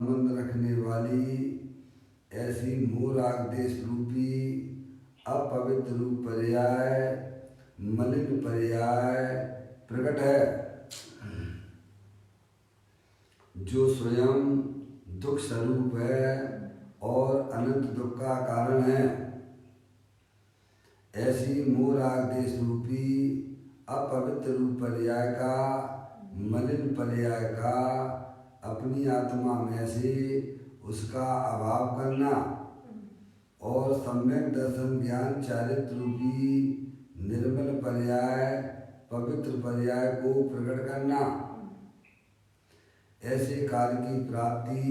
संबंध रखने वाली ऐसी मूराग देश रूपी अपवित्र रूप पर्याय मलिन पर्याय प्रकट है, जो स्वयं दुख स्वरूप है और अनंत दुख का कारण है। ऐसी मूराग देश रूपी अपवित्र रूप पर्याय का, मलिन पर्याय का अपनी आत्मा में से उसका अभाव करना और सम्यक दर्शन ज्ञान चारित्र रूपी निर्मल पर्याय पवित्र पर्याय को प्रकट करना। ऐसे काल की प्राप्ति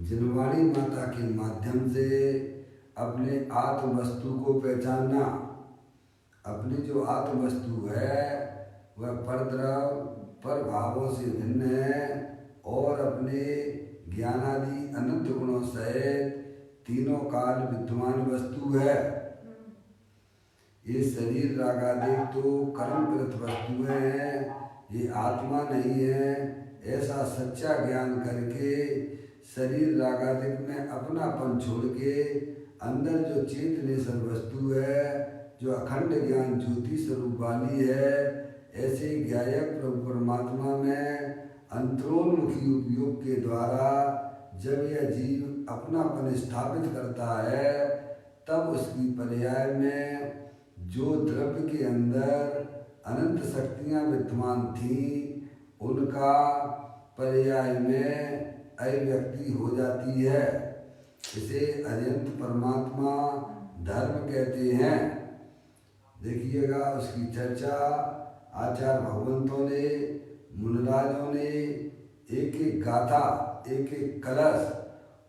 जिनवाणी माता के माध्यम से अपने आत्म वस्तु को पहचानना। अपनी जो आत्म वस्तु है वह परद्रव पर भावों से भिन्न है और अपने ज्ञानादि अनंत गुणों सहित तीनों काल विद्यमान वस्तु है। ये शरीर रागादि तो कर्मकृत वस्तुएं हैं, ये आत्मा नहीं है। ऐसा सच्चा ज्ञान करके शरीर रागादिक में अपनापन छोड़ के अंदर जो चेतनेश्वर वस्तु है, जो अखंड ज्ञान ज्योति स्वरूप वाली है, ऐसे ज्ञायक प्रभु परमात्मा में अंतरोन्मुखी उपयोग के द्वारा जब यह जीव अपनापन स्थापित करता है, तब उसकी पर्याय में जो द्रव्य के अंदर अनंत शक्तियां विद्यमान थीं, उनका पर्याय में अभिव्यक्ति हो जाती है। इसे अजंत परमात्मा धर्म कहते हैं। देखिएगा, उसकी चर्चा आचार्य भगवंतों ने, मुनिराजों ने एक एक गाथा, एक एक कलश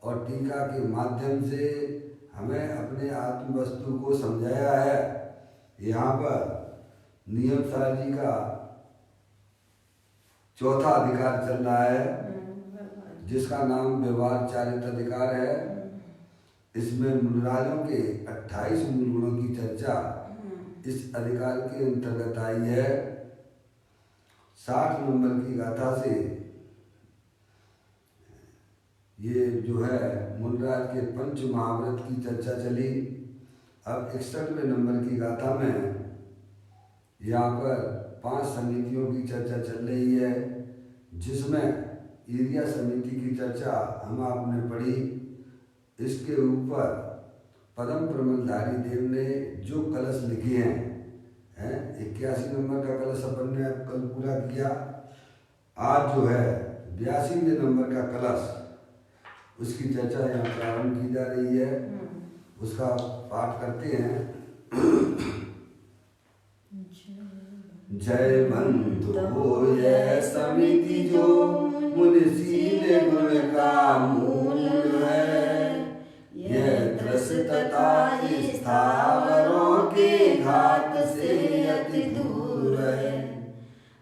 और टीका के माध्यम से हमें अपने आत्म वस्तु को समझाया है। यहाँ पर नियम सार जी का चौथा अधिकार चल रहा है, जिसका नाम व्यवहार चारित्र अधिकार है। इसमें मुनिराजों के 28 मूल गुणों की चर्चा इस अधिकार के अंतर्गत आई है। 60 नंबर की गाथा से ये जो है मुनिराज के पंच महाव्रत की चर्चा चली। अब 61वें नंबर की गाथा में यहाँ पर 5 समितियों की चर्चा चल रही है, जिसमें एरिया समिति की चर्चा हम आपने पढ़ी। इसके ऊपर पदम प्रमलधारी देव ने जो कलश लिखे हैं, 81 नंबर का कलश अपन ने कल पूरा किया। आज जो है 82वें नंबर का कलश, उसकी चर्चा यहाँ प्रारंभ की जा रही है। उसका पाठ करते हैं। जय बंधु हो यह समिति जो मुनिशील गुण का मूल है, यह त्रस तथा स्थावरों के घात से अति दूर है।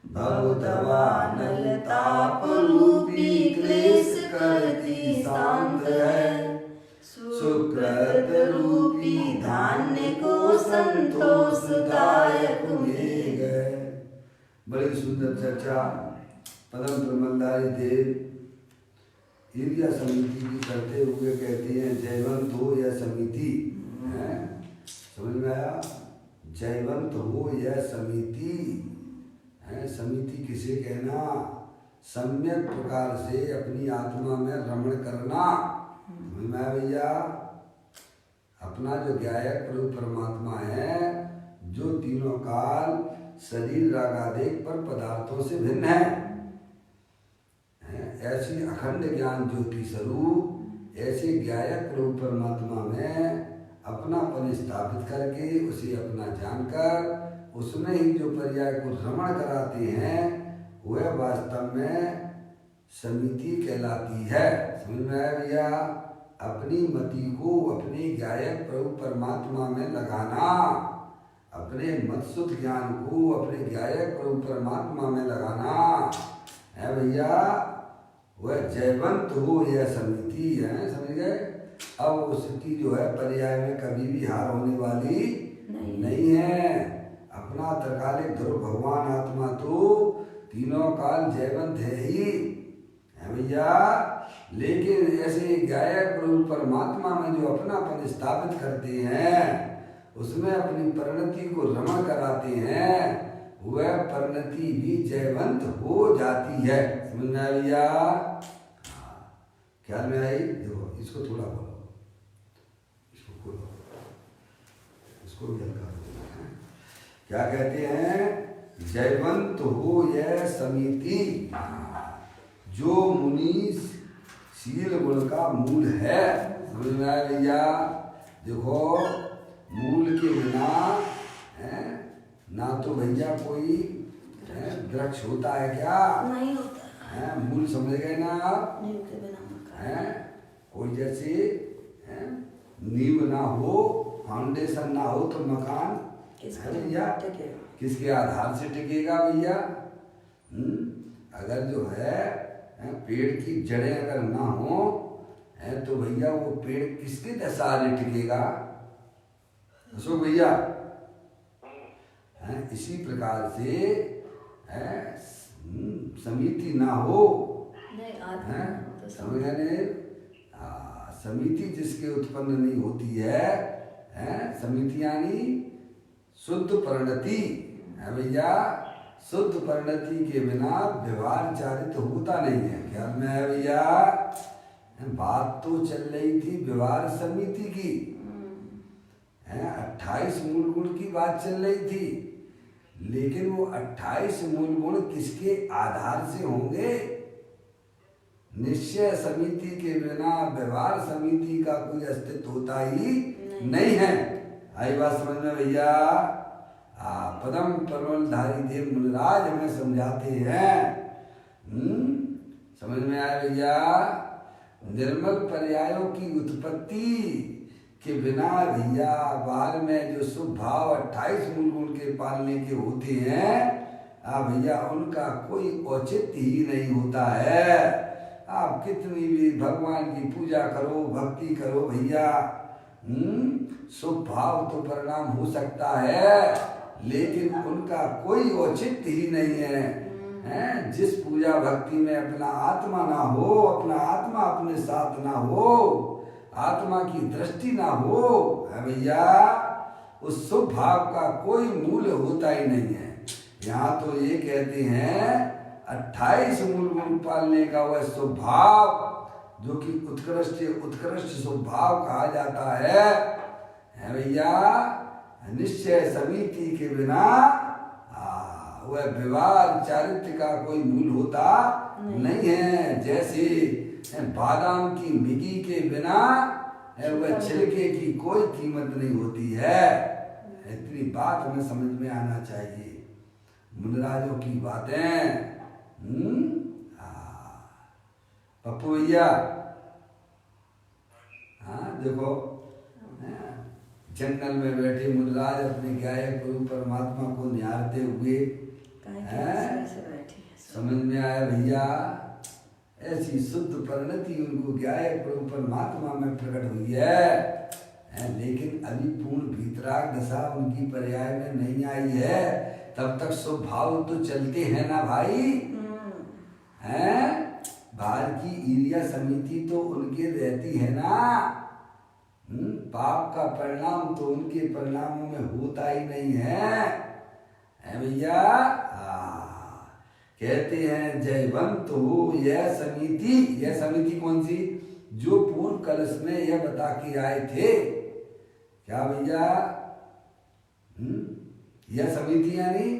भवदवानल ताप रूपी क्लेश करती शांत है, सुकृत रूपी धान्य को संतोषदायक मेघ है। बड़ी सुंदर चर्चा पदम प्रमलधारी देव एरिया समिति की करते हुए कहते हैं, जयवंत हो यह समिति। समझ में आया? जयवंत हो यह समिति है। समिति किसे कहना? सम्यक प्रकार से अपनी आत्मा में रमण करना। समझ में आया भैया? अपना जो ज्ञायक प्रभु परमात्मा है, जो तीनों काल शरीर रागादेक पर पदार्थों से भिन्न है, ऐसी अखंड ज्ञान ज्योति स्वरूप ऐसे ज्ञायक प्रभु परमात्मा में अपनापन स्थापित करके उसे अपना जानकर उसमें ही जो पर्याय को रमण कराते हैं, वह वास्तव में समिति कहलाती है। समझ में आया भैया? अपनी मति को अपने ज्ञायक प्रभु परमात्मा में लगाना, अपने मतसुत ज्ञान को अपने ज्ञायक प्रभु परमात्मा में लगाना है भैया। वह जयवंत हो यह समिति है। समझ गए? अब उसकी जो है पर्याय में कभी भी हार होने वाली नहीं है। अपना त्रिकालिक ध्रुव भगवान आत्मा तो तीनों काल जयवंत है ही, है भैया। लेकिन ऐसे गायक प्रभु परमात्मा में जो अपनापन स्थापित करते हैं, उसमें अपनी परिणति को रमण कराते हैं, वह परिणति भी जयवंत हो जाती है। समझ में आ भैया? ख्याल में आई? देखो इसको थोड़ा बोलो, इसको खोलो, इसको भी हल्का बोलो। क्या कहते हैं? जयवंत हो यह समिति, जो मुनि शील गुण का मूल है। समझ में आया भैया? देखो मूल के बिना ना तो भैया कोई वृक्ष होता है क्या? नहीं होता है। मूल समझ गए ना आप? नींव के बिना मकान है। कोई जैसे नींव ना हो, फाउंडेशन ना हो तो मकान भैया किसके आधार से टिकेगा भैया? अगर जो है पेड़ की जड़ें अगर ना हो तो भैया वो पेड़ किसके सहारे टिकेगा? अशोक भैया, इसी प्रकार से समिति ना हो, समझ गए? समिति जिसके उत्पन्न नहीं होती है, समिति यानी शुद्ध परिणति है भैया। शुद्ध परिणति के बिना व्यवहार चारित होता नहीं है। ख्याल में है भैया? बात तो चल रही थी व्यवहार समिति की, 28 मूल गुण की बात चल रही थी, लेकिन वो 28 मूल गुण किसके आधार से होंगे? निश्चय समिति के बिना व्यवहार समिति का कोई अस्तित्व होता ही नहीं है। आई बात समझ में भैया? पदम परमलधारी देव मुनिराज हमें समझाते हैं। समझ में आया भैया? निर्मल पर्यायों की उत्पत्ति के बिना भैया बाहर में जो शुभ भाव 28 मूल गुण के पालने के होते हैं, भैया उनका कोई औचित्य ही नहीं होता है। आप कितनी भी भगवान की पूजा करो, भक्ति करो भैया, शुभ भाव तो परिणाम हो सकता है, लेकिन उनका कोई औचित्य ही नहीं है। जिस पूजा भक्ति में अपना आत्मा ना हो, अपना आत्मा अपने साथ ना हो, आत्मा की दृष्टि ना हो भैया, उस शुभ भाव का कोई मूल्य होता ही नहीं है। यहाँ तो ये कहते हैं 28 मूल गुण पालने का वह शुभ भाव जो कि उत्कृष्ट शुभ भाव कहा जाता है भैया। निश्चय समिति के बिना वह व्यवहार चारित्र का कोई मूल होता नहीं है। जैसे बादाम की मिगी के बिना वह छिलके की कोई कीमत नहीं होती है। इतनी बात हमें समझ में आना चाहिए। मुनिराजों की बातें। पप्पू भैया, देखो जंगल में बैठे मुनिराज अपने गायक गुरु परमात्मा को निहारते हुए समझ में आया भैया, ऐसी शुद्ध परिणति उनको गायक गुरु परमात्मा में प्रकट हुई है, लेकिन अभी पूर्ण भीतराग दशा उनकी पर्याय में नहीं आई है। तब तक शुभ भाव तो चलते हैं ना भाई, हैं? बाहर की ईर्ष्या समिति तो उनके रहती है ना। पाप का परिणाम तो उनके परिणामों में होता ही नहीं है भैया। कहते हैं जयवंत हो यह समिति। यह समिति कौन सी? जो पूर्व कलश में यह बता के आए थे। क्या भैया? यह समिति यानी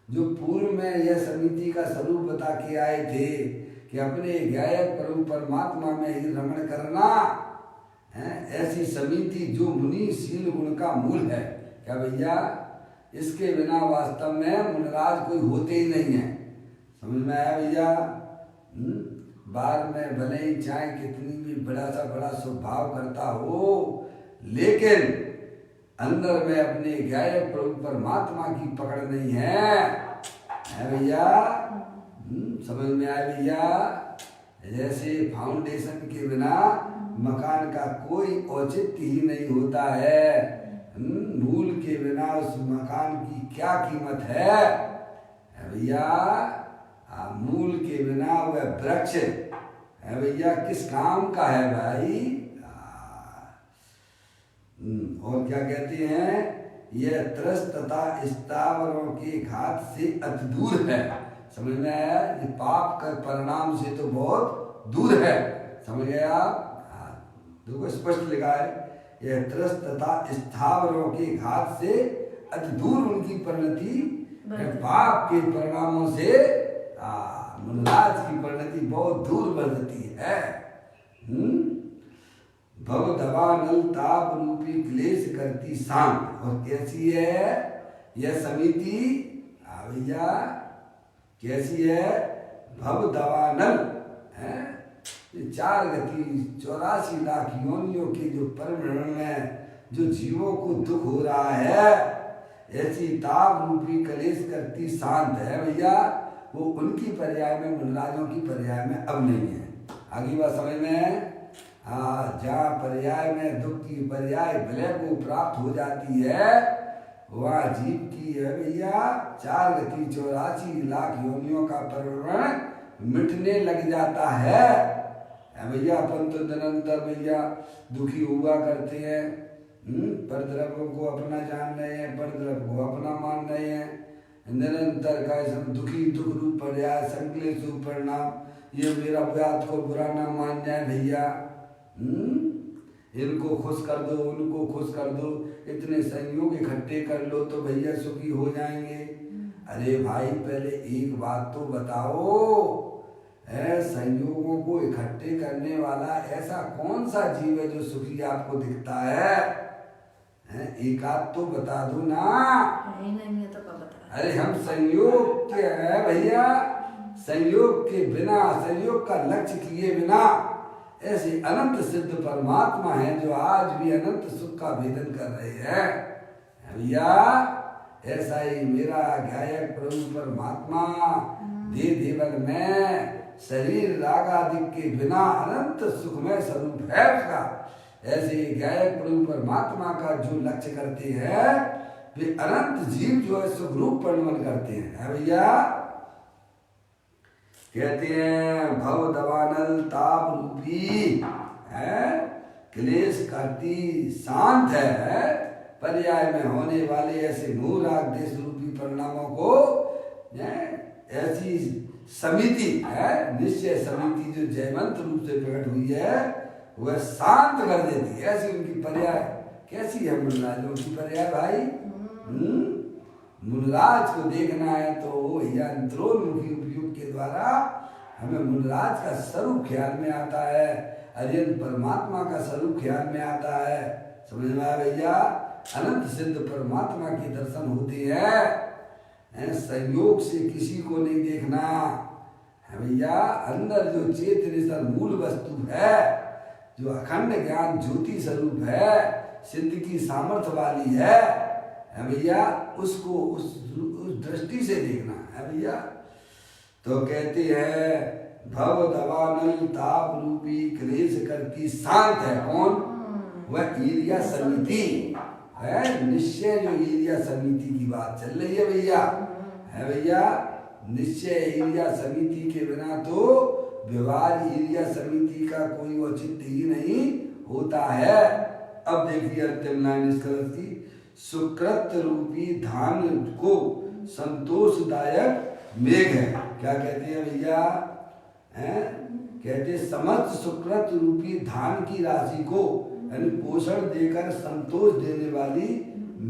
जो पूर्व में यह समिति का स्वरूप बता के आए थे कि अपने गायक प्रभु परमात्मा में ही रमण करना, ऐसी समिति जो मुनि शील गुण का मूल है। क्या भैया? इसके बिना वास्तव में मुनिराज कोई होते ही नहीं है। समझ में आया भैया? बाहर में भले ही चाहे कितनी भी बड़ा स्वभाव करता हो, लेकिन अंदर में अपने गायक प्रभु परमात्मा की पकड़ नहीं है भैया। समझ में आया भैया? जैसे फाउंडेशन के बिना मकान का कोई औचित्य ही नहीं होता है, मूल के बिना उस मकान की क्या कीमत है भैया। मूल के बिना वह वृक्ष है भैया, किस काम का है भाई। और क्या कहते हैं, यह त्रस्त तथा स्थावरों के घात से अति दूर है। समझ में आया, ये पाप का परिणाम से तो बहुत दूर है। समझ गए आप। देखो स्पष्ट लिखा है, यह त्रस्त तथा स्थावरों के घात से अति दूर उनकी परिणति पाप के परिणामों से मनोराज की परिणति बहुत दूर बढ़ती है। भव दवानल ताप रूपी क्लेश करती शांत। और कैसी है यह समिति भैया, कैसी है, भव दवानल है, 4 गति 84 लाख योनियों के जो परिभ्रमण में जो जीवों को दुख हो रहा है, ऐसी ताप रूपी कलेश करती शांत है भैया। वो उनकी पर्याय में, मनराजों की पर्याय में अब नहीं है। आगे बात समझ में। जहाँ पर्याय में दुख की पर्याय विलय को प्राप्त हो जाती है, वह जीव की है भैया 4 गति 84 लाख योनियों का परिभ्रमण मिटने लग जाता है भैया। अपन तो निरंतर भैया दुखी हुआ करते हैं, पर द्रव्यों को अपना जान रहे हैं, पर द्रव्य को अपना मान रहे हैं। निरंतर का दुखी दुख रूप पर्याय संकलेश रूप परिणाम, ये मेरा व्यात को बुरा ना मान जाए भैया। इनको खुश कर दो, उनको खुश कर दो, इतने संयोग इकट्ठे कर लो तो भैया सुखी हो जाएंगे। अरे भाई पहले एक बात तो बताओ, संयोगों को इकट्ठे करने वाला ऐसा कौन सा जीव है जो सुखी आपको दिखता है? एक आध तो बता दो ना। नहीं तो कब बता। अरे हम संयोग के हैं भैया, संयोग के बिना, संयोग का लक्ष्य किए बिना ऐसे अनंत सिद्ध परमात्मा हैं जो आज भी अनंत सुख का भेदन कर रहे हैं भैया। ऐसा ही मेरा गायक प्रभु परमात्मा दे देवन में शरीर राग आदि के बिना अनंत सुखमय स्वरूप है उसका। ऐसे गायक प्रभु परमात्मा का जो लक्ष्य करते हैं, वे अनंत जीव जो है सुख रूप परिणमन करते हैं भैया। कहते हैं भव दवानल ताप रूपी है, क्लेश करती शांत है, पर्याय में होने वाले ऐसे मोह राग देश रूपी परिणामों को ऐसी समिति है, निश्चय समिति जो जयवंत रूप से प्रकट हुई है, वह शांत कर देती है। ऐसी उनकी पर्याय कैसी है मुनराजों की पर्याय भाई। मुनराज को देखना है तो या अंतरोन्मुखी उपयोग के द्वारा हमें मुनराज का स्वरूप ख्याल में आता है, अरियंत परमात्मा का स्वरूप ख्याल में आता है। समझ में आया भैया। अनंत सिद्ध परमात्मा के दर्शन होते हैं, संयोग से किसी को नहीं देखना है भैया। अंदर जो चेतन मूल वस्तु है, जो अखंड ज्ञान ज्योति स्वरूप है, सिद्ध की सामर्थ्य वाली है भैया, उसको उस दृष्टि से देखना है भैया। तो कहते हैं भव दवानल ताप रूपी क्लेश करती शांत है कौन? वह ईर्या समिति है। निश्चय जो ईर्या समिति की बात चल रही है भैया, है भैया। निश्चय ईर्या समिति के बिना तो व्यवहार ईर्या समिति का कोई औचित्य ही नहीं होता है। अब देखिए अंतिम लाइन इस कलश की, सुकृत रूपी धान को संतोषदायक मेघ है। क्या कहते हैं भैया? कहते समस्त सुकृत रूपी धान की राशि को यानी पोषण देकर संतोष देने वाली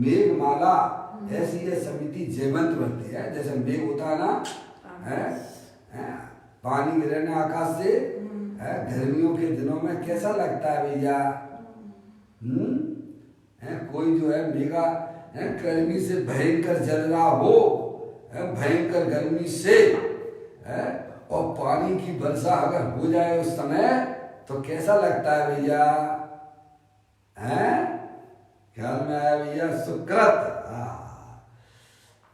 मेघमाला, ऐसी यह समिति जयवंत बनती है। जैसे मेघ होता है ना, पानी गिरने आकाश से, गर्मियों के दिनों में कैसा लगता है भैया? कोई जो है मेघा गर्मी से भयंकर जल रहा हो, भयंकर गर्मी से, और पानी की वर्षा अगर हो जाए उस समय तो कैसा लगता है भैया? ख्याल में आया भैया? सुकृत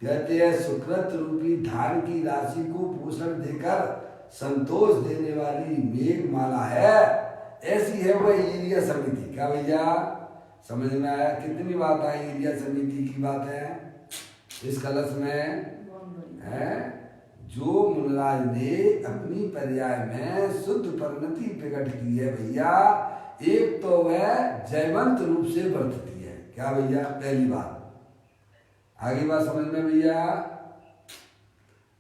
कहते हैं सुकृत रूपी धान की राशि को पोषण देकर संतोष देने वाली मेघमाला है, ऐसी है वह ईर्या समिति। क्या भैया समझ में आया? कितनी बात आई ईर्या समिति की बात है इस कलश में? है जो मुनराज ने अपनी पर्याय में शुद्ध परिणति प्रकट की है भैया, एक तो वह जयवंत रूप से बरतती है। क्या भैया? पहली बात। आगे बात समझ में भैया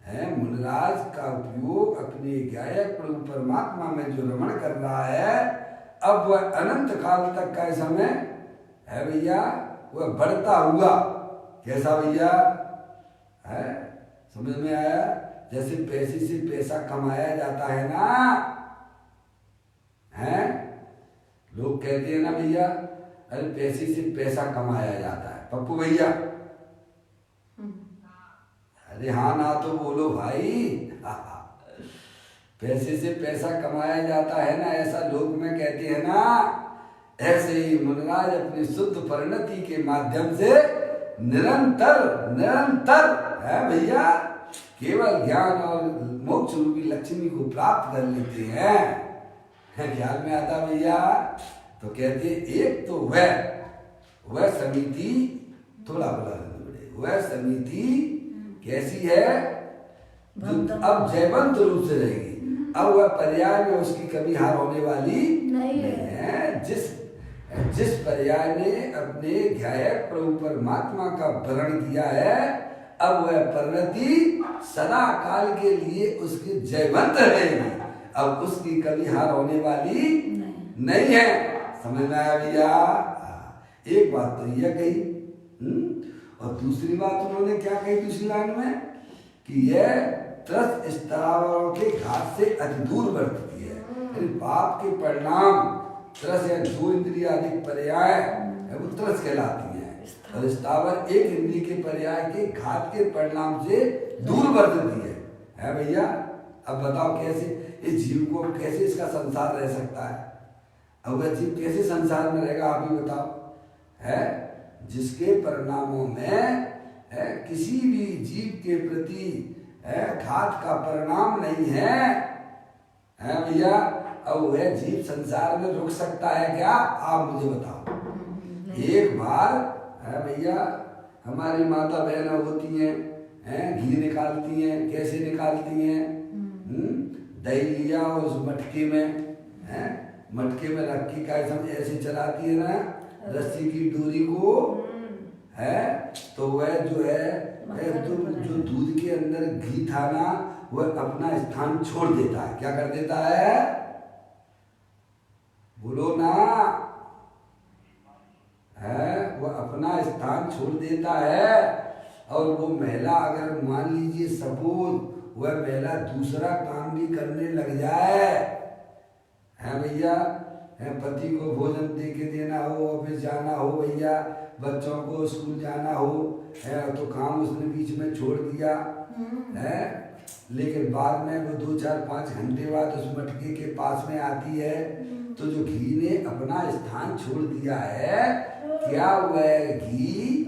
है, मुनराज का उपयोग अपने गायक प्रभु परमात्मा में जो रमण कर रहा है, अब वह अनंत काल तक का समय है भैया, वह बढ़ता हुआ। कैसा भैया? है समझ में आया? जैसे पैसे से पैसा कमाया जाता है ना, है लोग कहते हैं ना भैया, अरे पैसे से पैसा कमाया जाता है पप्पू भैया। अरे हाँ ना तो बोलो भाई। पैसे से पैसा कमाया जाता है ना, ऐसा लोग में कहते हैं ना। ऐसे ही मुनराज अपनी शुद्ध परिणति के माध्यम से निरंतर निरंतर है भैया, केवल ज्ञान और मोक्ष रूपी लक्ष्मी को प्राप्त कर लेते हैं। ख्याल में आता भैया? तो कहते एक तो वह समिति, थोड़ा बोला वह समिति कैसी है, जो अब जयवंत रूप से रहेगी। अब वह पर्याय में उसकी कभी हार होने वाली नहीं है। जिस पर्याय ने अपने ध्यायक प्रभु परमात्मा का वर्ण किया है, अब वह परिणति सदा काल के लिए उसकी जयवंत रहेगी। अब उसकी कभी हार होने वाली नहीं है। समझ में आया भैया? एक बात तो यह कही, और दूसरी बात उन्होंने क्या कही दूसरी लाइन में, कि यह त्रस्त स्थावरों के घात से अति दूर बरतती है। यानी पाप के परिणाम त्रस या जो इंद्रिय अधिक पर्याय है वो त्रस कहलाती है, और स्थावर एक इंद्रिय के पर्याय के घात के परिणाम से दूर बरतती है भैया। अब बताओ कैसे इस जीव को, कैसे इसका संसार रह सकता है? अब वह जीव कैसे संसार में रहेगा, आप ही बताओ। है जिसके परिणामों में किसी भी जीव के प्रति घात का परिणाम नहीं है भैया, अब वह जीव संसार में रुक सकता है क्या? आप मुझे बताओ। एक बार है भैया, हमारी माता बहनें होती हैं, घी निकालती हैं। कैसे निकालती हैं? दही लिया और उस मटके में रख के का ऐसे चलाती है ना, रस्सी की डोरी को, है तो वह जो है जो दूध के अंदर घी था ना, वह अपना स्थान छोड़ देता है। क्या कर देता है? बोलो ना। है वह अपना स्थान छोड़ देता है, और वो महिला अगर मान लीजिए सपोज वह महिला दूसरा काम भी करने लग जाए, है भैया, पति को भोजन दे के देना हो, ऑफिस जाना हो भैया, बच्चों को स्कूल जाना हो, है तो काम उसने बीच में छोड़ दिया है, लेकिन बाद में वो 2-4-5 घंटे बाद उस मटके के पास में आती है, तो जो घी ने अपना स्थान छोड़ दिया है, क्या वह घी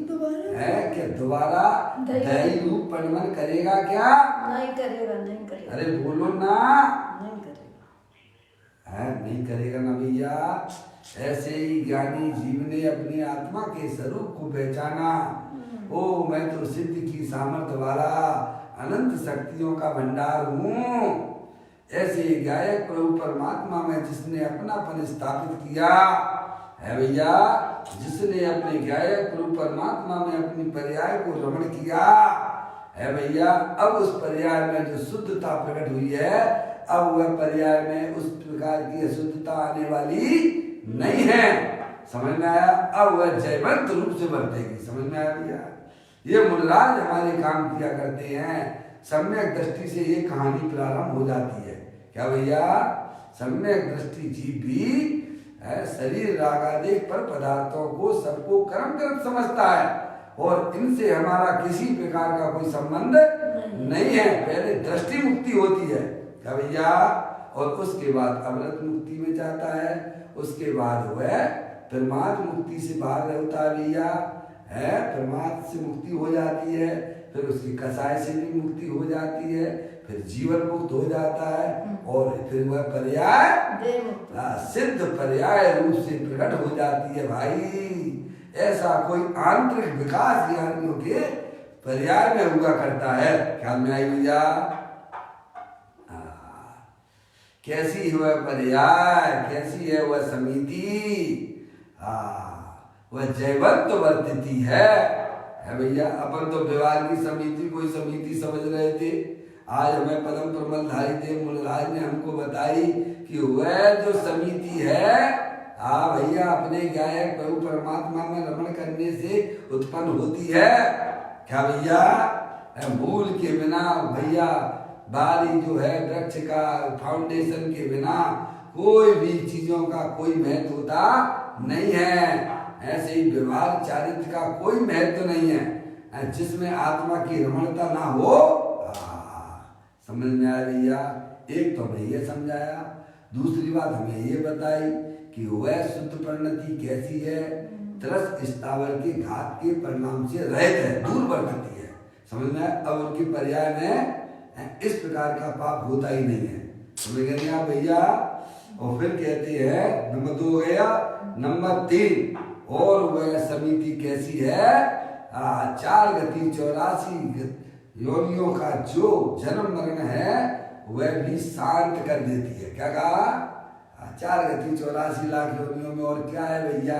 है क्या दोबारा दही रूप परिणमन करेगा क्या? नहीं करेगा। अरे बोलो ना। नहीं करेगा। है नहीं करेगा ना भैया। ऐसे ही ज्ञानी जीव ने अपनी आत्मा के स्वरूप को पहचाना। ओ मैं तो सिद्ध की सामर्थ्य वाला अनंत शक्तियों का भंडार हूँ। ऐसे गायक प्रभु परमात्मा में जिसने अपनापन स्थापित किया है भैया, जिसने अपने गायक प्रभु परमात्मा में अपनी पर्याय को रमण किया है भैया, अब उस पर्याय में जो शुद्धता प्रकट हुई है, अब वह पर्याय में उस प्रकार की अशुद्धता आने वाली नहीं है। समझ में आया? अब वह जयवंत रूप से बरतेगी। समझ में आया भैया? ये मुनराज हमारे काम किया करते हैं। सम्यक दृष्टि से ये कहानी प्रारंभ हो जाती है। क्या भैया? सम्यक दृष्टि जीव भी शरीर रागादिक पर पदार्थों को सबको कर्म समझता है, और इनसे हमारा किसी प्रकार का कोई संबंध नहीं है। पहले दृष्टि मुक्ति होती है क्या भैया, और उसके बाद अमृत मुक्ति में जाता है, उसके बाद वह प्रमाद मुक्ति से बाहर होता है भैया, है प्रमाद से मुक्ति हो जाती है, फिर उसकी कसाय से भी मुक्ति हो जाती है, फिर जीवन मुक्त हो जाता है, और फिर वह पर्याय सिद्ध पर्याय रूप से प्रकट हो जाती है भाई। ऐसा कोई आंतरिक विकास ज्ञानियों के पर्याय में हुआ करता है। ख्याल में आई भैया? कैसी है वह पर्याय, कैसी है वह समिति, वह जैवंत वर्तती है भैया। अपन तो विवाह की समिति कोई समिति समझ रहे थे, आज हमें परम प्रमलधारी देव मूलराज ने हमको बताई कि वह जो समिति है भैया अपने गायक प्रभु परमात्मा में रमण करने से उत्पन्न होती है। क्या भैया, मूल के बिना भैया बारी जो है वृक्ष का फाउंडेशन के बिना कोई भी चीजों का कोई महत्व होता नहीं है। ऐसे ही व्यवहार चारित्र का कोई महत्व नहीं है जिसमें आत्मा की रमणता ना हो। समझ में आया भैया। एक तो हमें ये समझाया, दूसरी बात हमें ये बताई कि वह शुद्ध परिणति कैसी है, तरस स्थावर के घात के परिणाम से रहित है, दूर वर्तती है। समझ में। अब उनकी पर्याय में इस प्रकार का पाप होता ही नहीं है। समझ गए आप भैया। और फिर कहते हैं नंबर 2 हो गया, नंबर 3 और वह समिति कैसी है, 4 गति 84 योनियों का जो जन्म मरण है वह भी शांत कर देती है। क्या कहा, 4 गति 84 लाख योनियों में और क्या है भैया,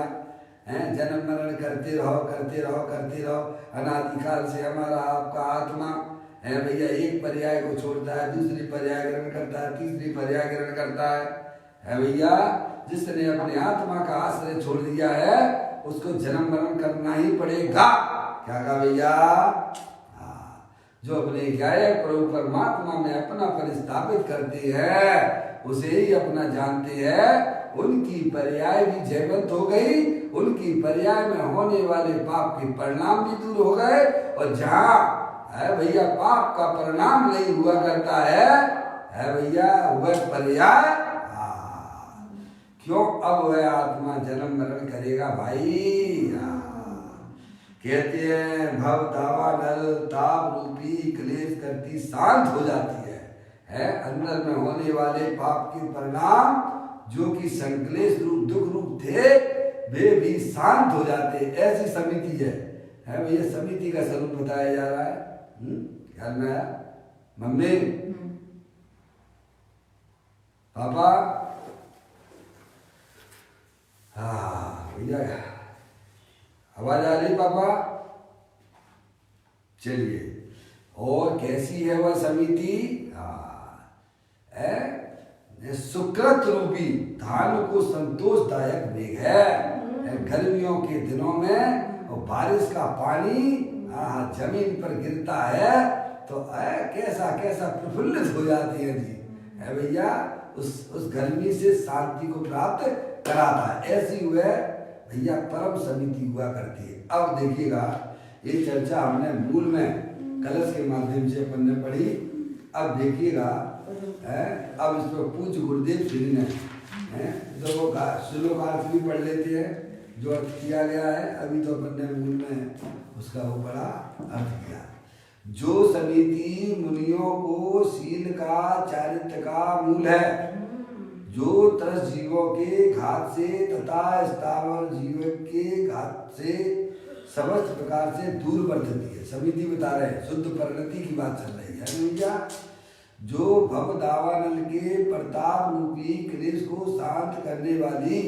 जन्म मरण करते रहो करते रहो करते रहो। अनादिकाल से हमारा आपका आत्मा है भैया, एक पर्याय को छोड़ता है, दूसरी पर्याय ग्रहण करता है, तीसरी पर्याय ग्रहण करता है भैया। जिसने अपने आत्मा का आश्रय छोड़ दिया है उसको जन्म मरण करना ही पड़ेगा। क्या कहा भैया, जो अपने गायक प्रभु परमात्मा में अपना परिस्थापित करते हैं उसे ही अपना जानते हैं, उनकी पर्याय भी जयवंत हो गई, उनकी पर्याय में होने वाले पाप के परिणाम भी दूर हो गए। और जहाँ है भैया पाप का परिणाम नहीं हुआ करता है भैया वह पर्याय, क्यों अब वह आत्मा जन्म मरण करेगा भाई। कहते हैं भव दावानल ताप रूपी क्लेश करती शांत हो जाती है अंदर में होने वाले पाप के परिणाम जो कि संक्लेश रूप दुख रूप थे वे भी शांत हो जाते। ऐसी समिति है भैया। समिति का स्वरूप बताया जा रहा है। ख्याल में आया मम्मी, पापा, भैया आवाज आ रही पापा। चलिए, और कैसी है वह समिति, सुकृत रूपी धान को संतोषदायक मेघ है। गर्मियों के दिनों में और बारिश का पानी जमीन पर गिरता है तो कैसा कैसा प्रफुल्लित हो जाती है जी, है भैया। उस गर्मी से शांति को प्राप्त कराता है। ऐसी वह भैया परम समिति हुआ करती है। अब देखिएगा, ये चर्चा हमने मूल में कलश के माध्यम से अपन ने पढ़ी। अब देखिएगा, अब इस पर पूज्य गुरुदेव श्री ने जो श्लोकार्थ भी पढ़ लेते हैं जो अर्थ किया गया है। अभी तो अपन ने मूल में उसका वो बड़ा अर्थ किया। जो समिति मुनियों को शील का चारित्र का मूल है, जो तरस जीवों के घात से तथा स्थावर जीव के घात से समस्त प्रकार से दूर वर्तती है। समिति बता रहे हैं, शुद्ध परिणति की बात चल रही है भैया। जो भव दावानल के प्रताप रूपी क्लेश को शांत करने वाली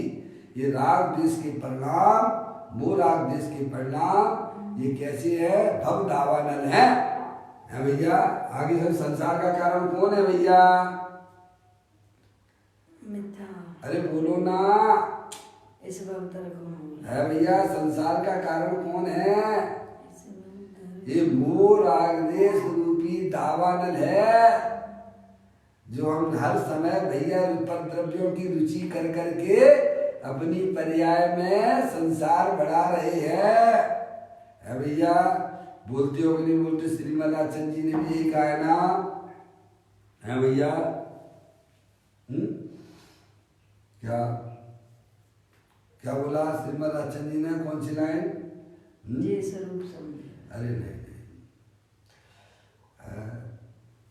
ये राग देश के परिणाम, मोह राग देश के परिणाम ये कैसे है, भव दावानल है भैया। आगे से संसार का कारण कौन है भैया, अरे बोलो ना, इस है भैया। संसार का कारण कौन है, ये मोह राग देश रूपी दावानल है जो हम हर समय भैया द्रव्यों की रुचि कर करके अपनी पर्याय में संसार बढ़ा रहे हैं भैया। बोलते हो कि नहीं बोलते, श्रीमद आचार्य जी ने भी यही कहा है ना, है भैया। क्या क्या बोला श्रीमद आचार्य जी ने, कौन सी लाइन, अरे नहीं,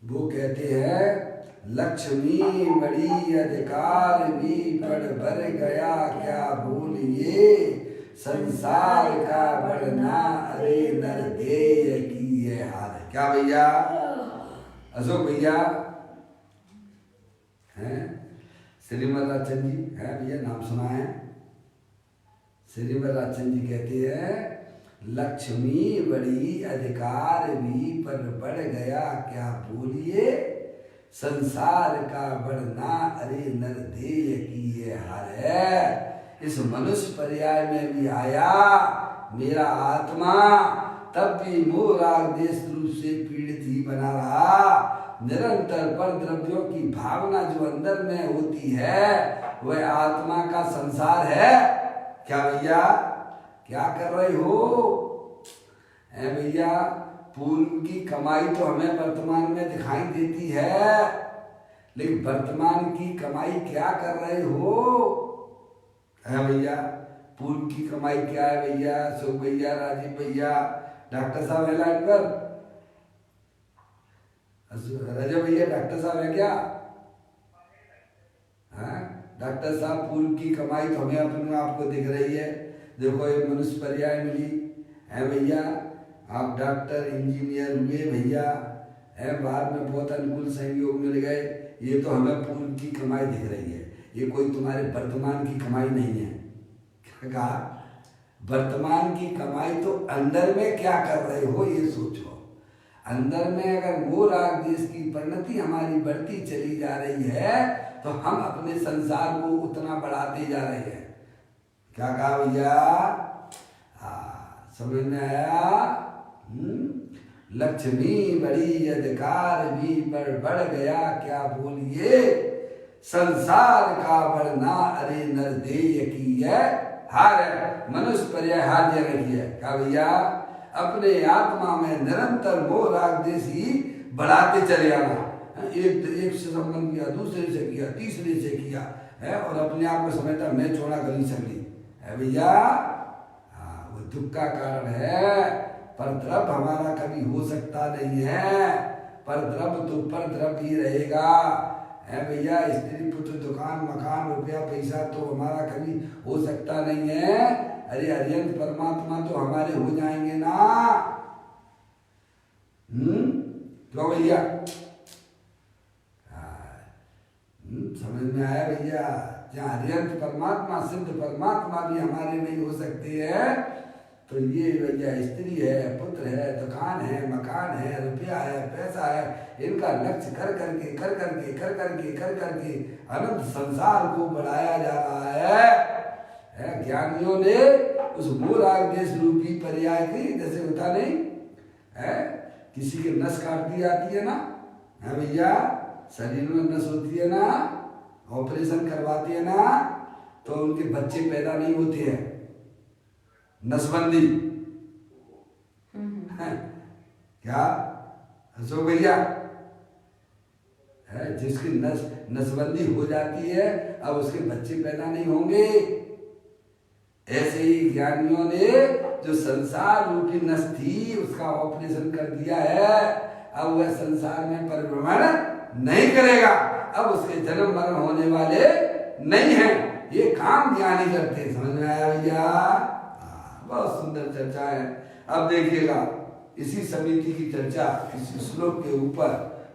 वो कहते हैं लक्ष्मी बड़ी अधिकार भी पढ़ भर गया क्या भूलिए, संसार का बढ़ना अरे नर देय की ये हाल है। क्या भैया, अशोक भैया हैं, श्रीमद राजचंद जी है भैया, नाम सुना है? श्रीमद राजचंद जी कहते हैं लक्ष्मी बड़ी अधिकार भी पर बढ़ गया क्या बोलिए, संसार का बढ़ना अरे नरदेय की ये हार है। इस मनुष्य पर्याय में भी आया मेरा आत्मा, तब भी मोह राग देश रूप से पीड़ित ही बना रहा। निरंतर पर द्रव्यों की भावना जो अंदर में होती है वह आत्मा का संसार है। क्या भैया, क्या कर रहे हो? है भैया, पूर्व की कमाई तो हमें वर्तमान में दिखाई देती है, लेकिन वर्तमान की कमाई क्या कर रहे हो? है भैया, पूर्व की कमाई क्या है भैया? अशोक भैया, राजीव भैया, डॉक्टर साहब है लाइन पर? रजब भैया डॉक्टर साहब है क्या? डॉक्टर साहब, पूर्व की कमाई तो हमें अपने आपको दिख रही है। देखो ये मनुष्य पर्याय मिली है भैया, आप डॉक्टर इंजीनियर हुए भैया, है बाद में बहुत अनुकूल सहयोग मिल गए। ये तो हमें पूर्व की कमाई दिख रही है, ये कोई तुम्हारे वर्तमान की कमाई नहीं है। क्या कहा? वर्तमान की कमाई तो अंदर में क्या कर रहे हो ये सोचो। अंदर में अगर मोह राग देश की परिणति हमारी बढ़ती चली जा रही है तो हम अपने संसार को उतना बढ़ाते जा रहे हैं। क्या कहा भैया? समझ में आया? लक्ष्मी बड़ी अधिकार भी बढ़ गया क्या बोलिए, संसार का बढ़ना अरे नरदेय की है हार है। मनुष्य पर्याय हार जगह की है। क्या भैया? अपने आत्मा में निरंतर मोह राग देश ही बढ़ाते चले आना। एक से संबंध किया, दूसरे से किया, तीसरे से किया है, और अपने आप को समझता मैं छोड़ा गली सकली है भैया। वो दुख का कारण है। पर द्रव्य हमारा कभी हो सकता नहीं है, पर द्रव्य तो पर द्रव्य ही रहेगा है भैया। स्त्री पुत्र दुकान मकान रुपया पैसा तो हमारा कभी हो सकता नहीं है। अरे अरियंत परमात्मा तो हमारे हो जाएंगे ना। क्यों भैया? समझ में आया भैया? जहाँ अरियंत परमात्मा सिद्ध परमात्मा भी हमारे नहीं हो सकते हैं, तो ये भैया स्त्री है, पुत्र है, दुकान है, मकान है, रुपया है, पैसा है, इनका लक्ष्य कर करके अनंत संसार को बढ़ाया जा रहा है। ज्ञानियों ने उस मोह राग देश रूपी पर्याय की, जैसे होता नहीं है, किसी की नस काट दी जाती है ना, है भैया, शरीर में नस होती है ना, ऑपरेशन करवाती है ना, तो उनके बच्चे पैदा नहीं होते हैं, नसबंदी है क्या अशोक भैया? है जिसकी नसबंदी हो जाती है, अब उसके बच्चे पैदा नहीं होंगे। ऐसे ही ज्ञानियों ने जो संसार रूपी नस थी उसका ऑपरेशन कर दिया है, अब वह संसार में परिभ्रमण नहीं करेगा, अब उसके जन्म मरण होने वाले नहीं हैं। ये काम ज्ञानी करते हैं। समझ में आया भैया? बहुत सुंदर चर्चा है। अब देखिएगा इसी समिति की चर्चा इस श्लोक के ऊपर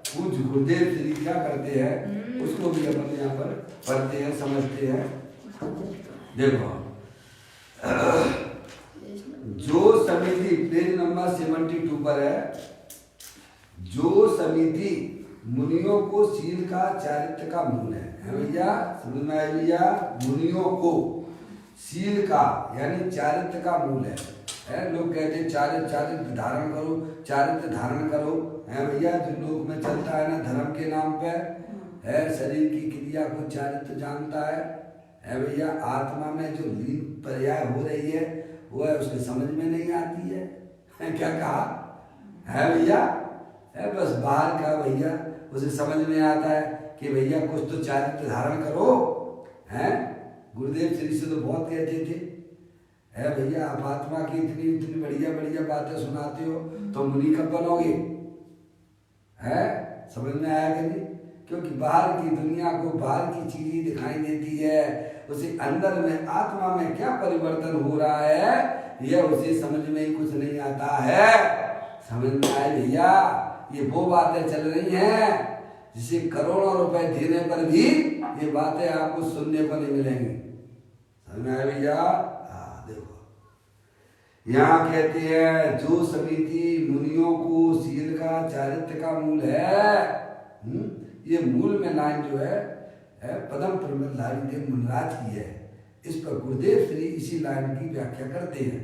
पूज्य गुरुदेव श्री क्या करते हैं उसको भी अपन यहाँ पर पढ़ते हैं, समझते हैं। देखो जो समिति पेज नंबर 72 पर है, जो समिति मुनियों को शील का चारित्र का मूल है भैया। समझ में आया भैया? मुनियों को शील का यानी चारित्र का मूल है। लोग कहते हैं चारित्र धारण करो, चारित्र धारण करो है भैया। जो लोक में चलता है ना धर्म के नाम पे है, शरीर की क्रिया को चारित्र जानता है भैया। आत्मा में जो लीन पर्याय हो रही है वह उसके समझ में नहीं आती है। क्या कहा है भैया? है बस बाहर का भैया उसे समझ में आता है कि भैया कुछ तो चारित्र धारण करो है। गुरुदेव श्री से तो बहुत कहते थे है भैया, आप आत्मा की इतनी बढ़िया बढ़िया बातें सुनाते हो तो मुनि कब बनोगे? है समझ में आया कि नहीं? क्योंकि बाहर की दुनिया को बाहर की चीजें दिखाई देती है, उसे अंदर में आत्मा में क्या परिवर्तन हो रहा है यह उसे समझ में ही कुछ नहीं आता है। समझ में आए भैया? ये वो बातें चल रही हैं जिसे करोड़ों रुपए देने पर भी ये बातें आपको सुनने को नहीं मिलेंगी। समझ में आया भैया? हाँ देखो यहाँ कहती है जो समिति मुनियों को शील का चारित्र का मूल है। ये मूल में लाइन जो है पदम प्रमदारी देव मुनराज की है। इस पर गुरुदेव श्री इसी लाइन की व्याख्या करते हैं।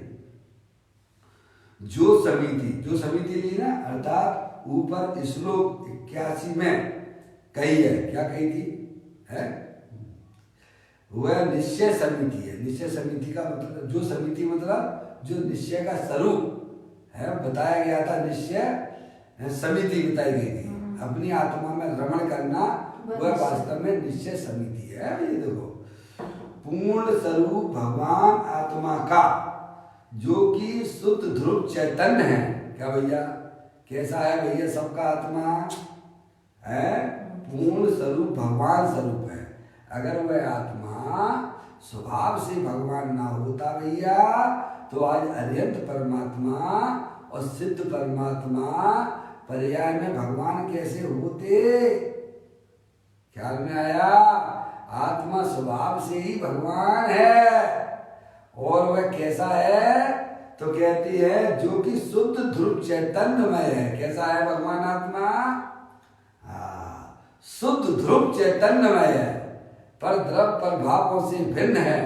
जो समिति ली ना, अर्थात ऊपर श्लोक 81 में कही है, क्या कही थी है? वह निश्चय समिति है। निश्चय समिति का मतलब, जो समिति मतलब जो निश्चय का स्वरूप है बताया गया था। निश्चय समिति बताई गई थी। अपनी आत्मा में रमण करना वह वास्तव में निश्चय समिति है। ये देखो पूर्ण स्वरूप भगवान आत्मा का, जो कि शुद्ध ध्रुव चैतन्य है। क्या भैया? कैसा है भैया? सबका आत्मा है पूर्ण स्वरूप भगवान स्वरूप है। अगर वह आत्मा स्वभाव से भगवान ना होता भैया, तो आज अरिहंत परमात्मा और सिद्ध परमात्मा पर्याय में भगवान कैसे होते? ख्याल में आया? आत्मा स्वभाव से ही भगवान है। और वह कैसा है? तो कहती है जो कि शुद्ध ध्रुव चैतन्यमय है। कैसा है भगवान आत्मा? शुद्ध ध्रुव चैतन्यमय है, पर द्रव पर भावों से भिन्न है।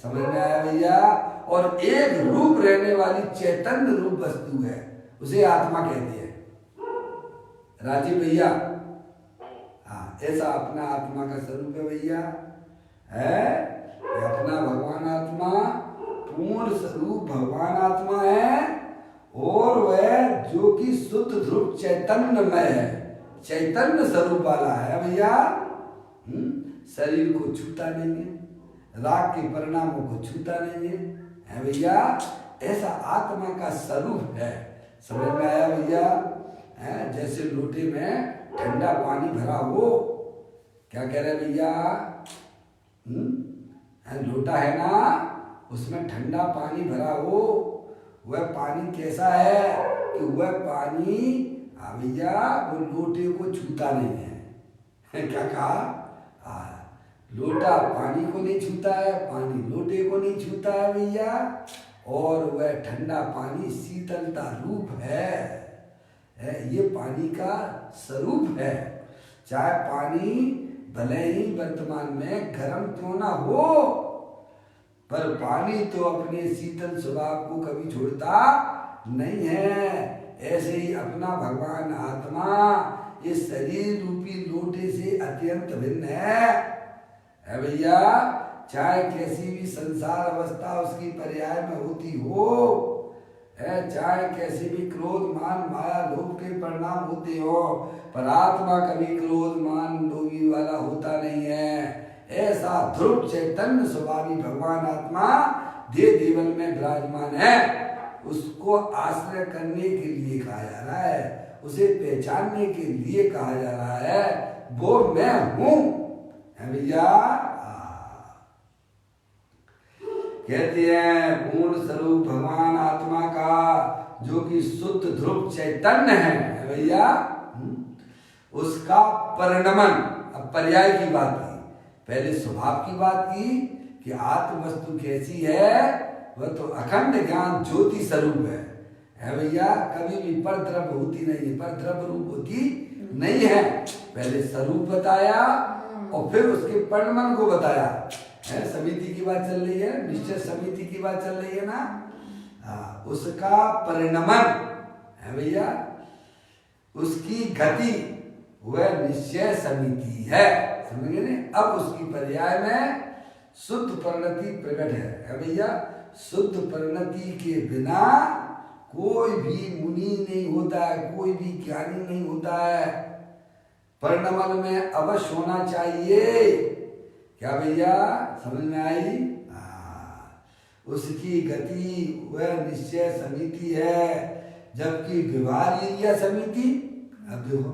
समझ में आया भैया? और एक रूप रहने वाली चैतन्य रूप वस्तु है, उसे आत्मा कहते हैं। राजीव भैया? हाँ, ऐसा अपना आत्मा का स्वरूप है भैया। है अपना भगवान आत्मा पूर्ण स्वरूप भगवान आत्मा है। और वह जो कि शुद्ध ध्रुव चैतन्यमय है, चैतन्य स्वरूप वाला है भैया। शरीर को छूता नहीं है, राग के परिणामों को छूता नहीं है भैया। ऐसा आत्मा का स्वरूप है। समझ में आया भैया? जैसे लोटे में ठंडा पानी भरा हो, क्या कह रहे भैया? लोटा है ना, उसमें ठंडा पानी भरा हो, वह पानी कैसा है कि वह पानी भैया वो लोटे को छूता नहीं है। क्या कहा? लोटा पानी को नहीं छूता है, पानी लोटे को नहीं छूता है भैया। और वह ठंडा पानी शीतलता रूप है। ये पानी का स्वरूप है। चाहे पानी भले ही वर्तमान में गर्म क्यों ना हो, पर पानी तो अपने शीतल स्वभाव को कभी छोड़ता नहीं है। ऐसे ही अपना भगवान आत्मा इस शरीर रूपी लोटे से अत्यंत भिन्न है भैया। चाहे कैसी भी संसार अवस्था उसकी पर्याय में होती हो, चाहे कैसे भी क्रोध मान माया लोभ के परिणाम होते हो, पर आत्मा कभी क्रोध मान लोभी वाला होता नहीं है। ऐसा ध्रुव चैतन्य स्वभावी भगवान आत्मा देह देवन में विराजमान है। उसको आश्रय करने के लिए कहा जा रहा है, उसे पहचानने के लिए कहा जा रहा है, वो मैं हूं भैया। कहते हैं पूर्ण स्वरूप भगवान आत्मा का, जो कि शुद्ध ध्रुव चैतन्य है भैया। उसका परिणमन, अब पर्याय की बात की, पहले स्वभाव की बात की कि आत्म वस्तु कैसी है, वह तो अखंड ज्ञान ज्योति स्वरूप है भैया। कभी भी पर द्रव्य होती नहीं है, पर द्रव्य रूप होती नहीं है। पहले स्वरूप बताया और फिर उसके परिणमन को बताया। समिति की बात चल रही है, निश्चय समिति की बात चल रही है ना। उसका परिणमन है भैया, उसकी गति वह निश्चय समिति है। समझ गए ना? अब उसकी पर्याय में शुद्ध परिणति प्रकट है भैया। शुद्ध परिणति के बिना कोई भी मुनि नहीं होता है, कोई भी ज्ञानी नहीं होता है। परिणमन में अवश्य होना चाहिए। क्या भैया? समझ में आई? उसकी गति वह निश्चय समिति है, जबकि व्यवहार समिति, अब देखो,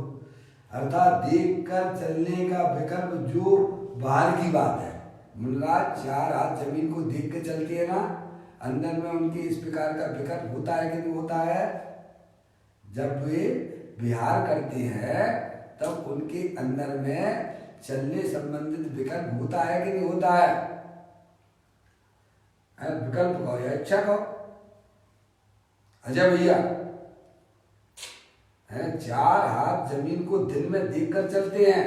अर्थात देख कर चलने का विकल्प जो बाहर की बात है। मुनराज चार हाथ जमीन को देख के चलती है ना, अंदर में उनके इस प्रकार का विकल्प होता है कि नहीं होता है? जब वे विहार करते हैं तब उनके अंदर में चलने संबंधित विकल्प होता है कि नहीं होता है? विकल्प कहो या इच्छा कहो। अजय भैया है, चार हाथ जमीन को दिन में देखकर चलते हैं,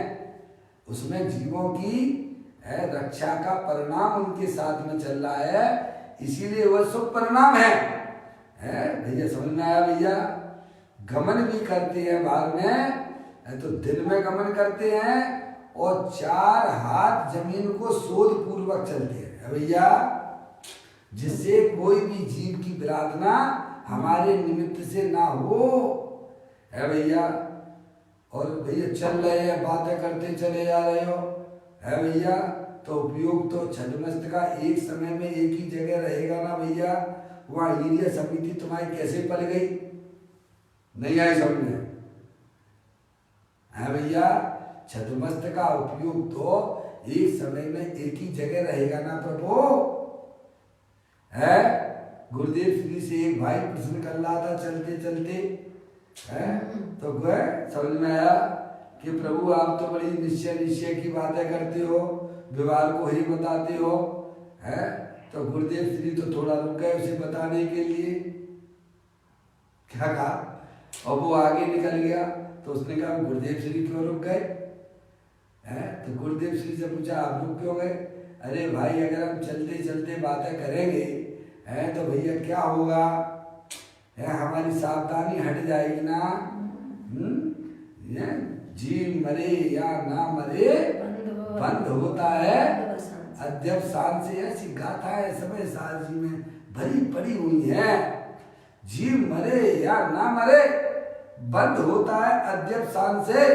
उसमें जीवों की रक्षा का परिणाम उनके साथ में चल रहा है, इसीलिए वह शुभ परिणाम है भैया। समझ में आया भैया? गमन भी करते हैं बाहर में तो दिन में गमन करते हैं और चार हाथ जमीन को शोध पूर्वक चलते हैं भैया, जिससे कोई भी जीव की विराधना हमारे निमित्त से ना हो है भैया। और भैया चल रहे हैं, बातें करते चले जा रहे हो है भैया, तो उपयोग तो छद्मस्त का एक समय में एक ही जगह रहेगा ना भैया। वहाँ ईर्ष्या समिति तुम्हारी कैसे पल गई? नहीं आई समझ में है भैया। छद्मस्त का उपयोग तो एक समय में एक ही जगह रहेगा ना प्रभु है। गुरुदेव श्री से एक भाई प्रश्न कर रहा था चलते चलते है, तो समझ में आया कि प्रभु आप तो बड़ी निश्चय की बातें करते हो, विवाह को ही बताते हो है। तो गुरुदेव श्री तो थोड़ा रुक गए उसे बताने के लिए, क्या कहा, और वो आगे निकल गया तो उसने कहा गुरुदेव श्री क्यों रुक गए है। तो गुरुदेव श्री से पूछा आप रुक क्यों गए? अरे भाई अगर हम चलते चलते बातें करेंगे है तो भैया क्या होगा है, हमारी सावधानी हट जाएगी ना। जीव मरे या ना मरे बंद होता है अद्यप शान से। ऐसी गाथा है समय साल जी में भरी पड़ी हुई है। जीव मरे या ना मरे बंद होता है अद्यप शान से।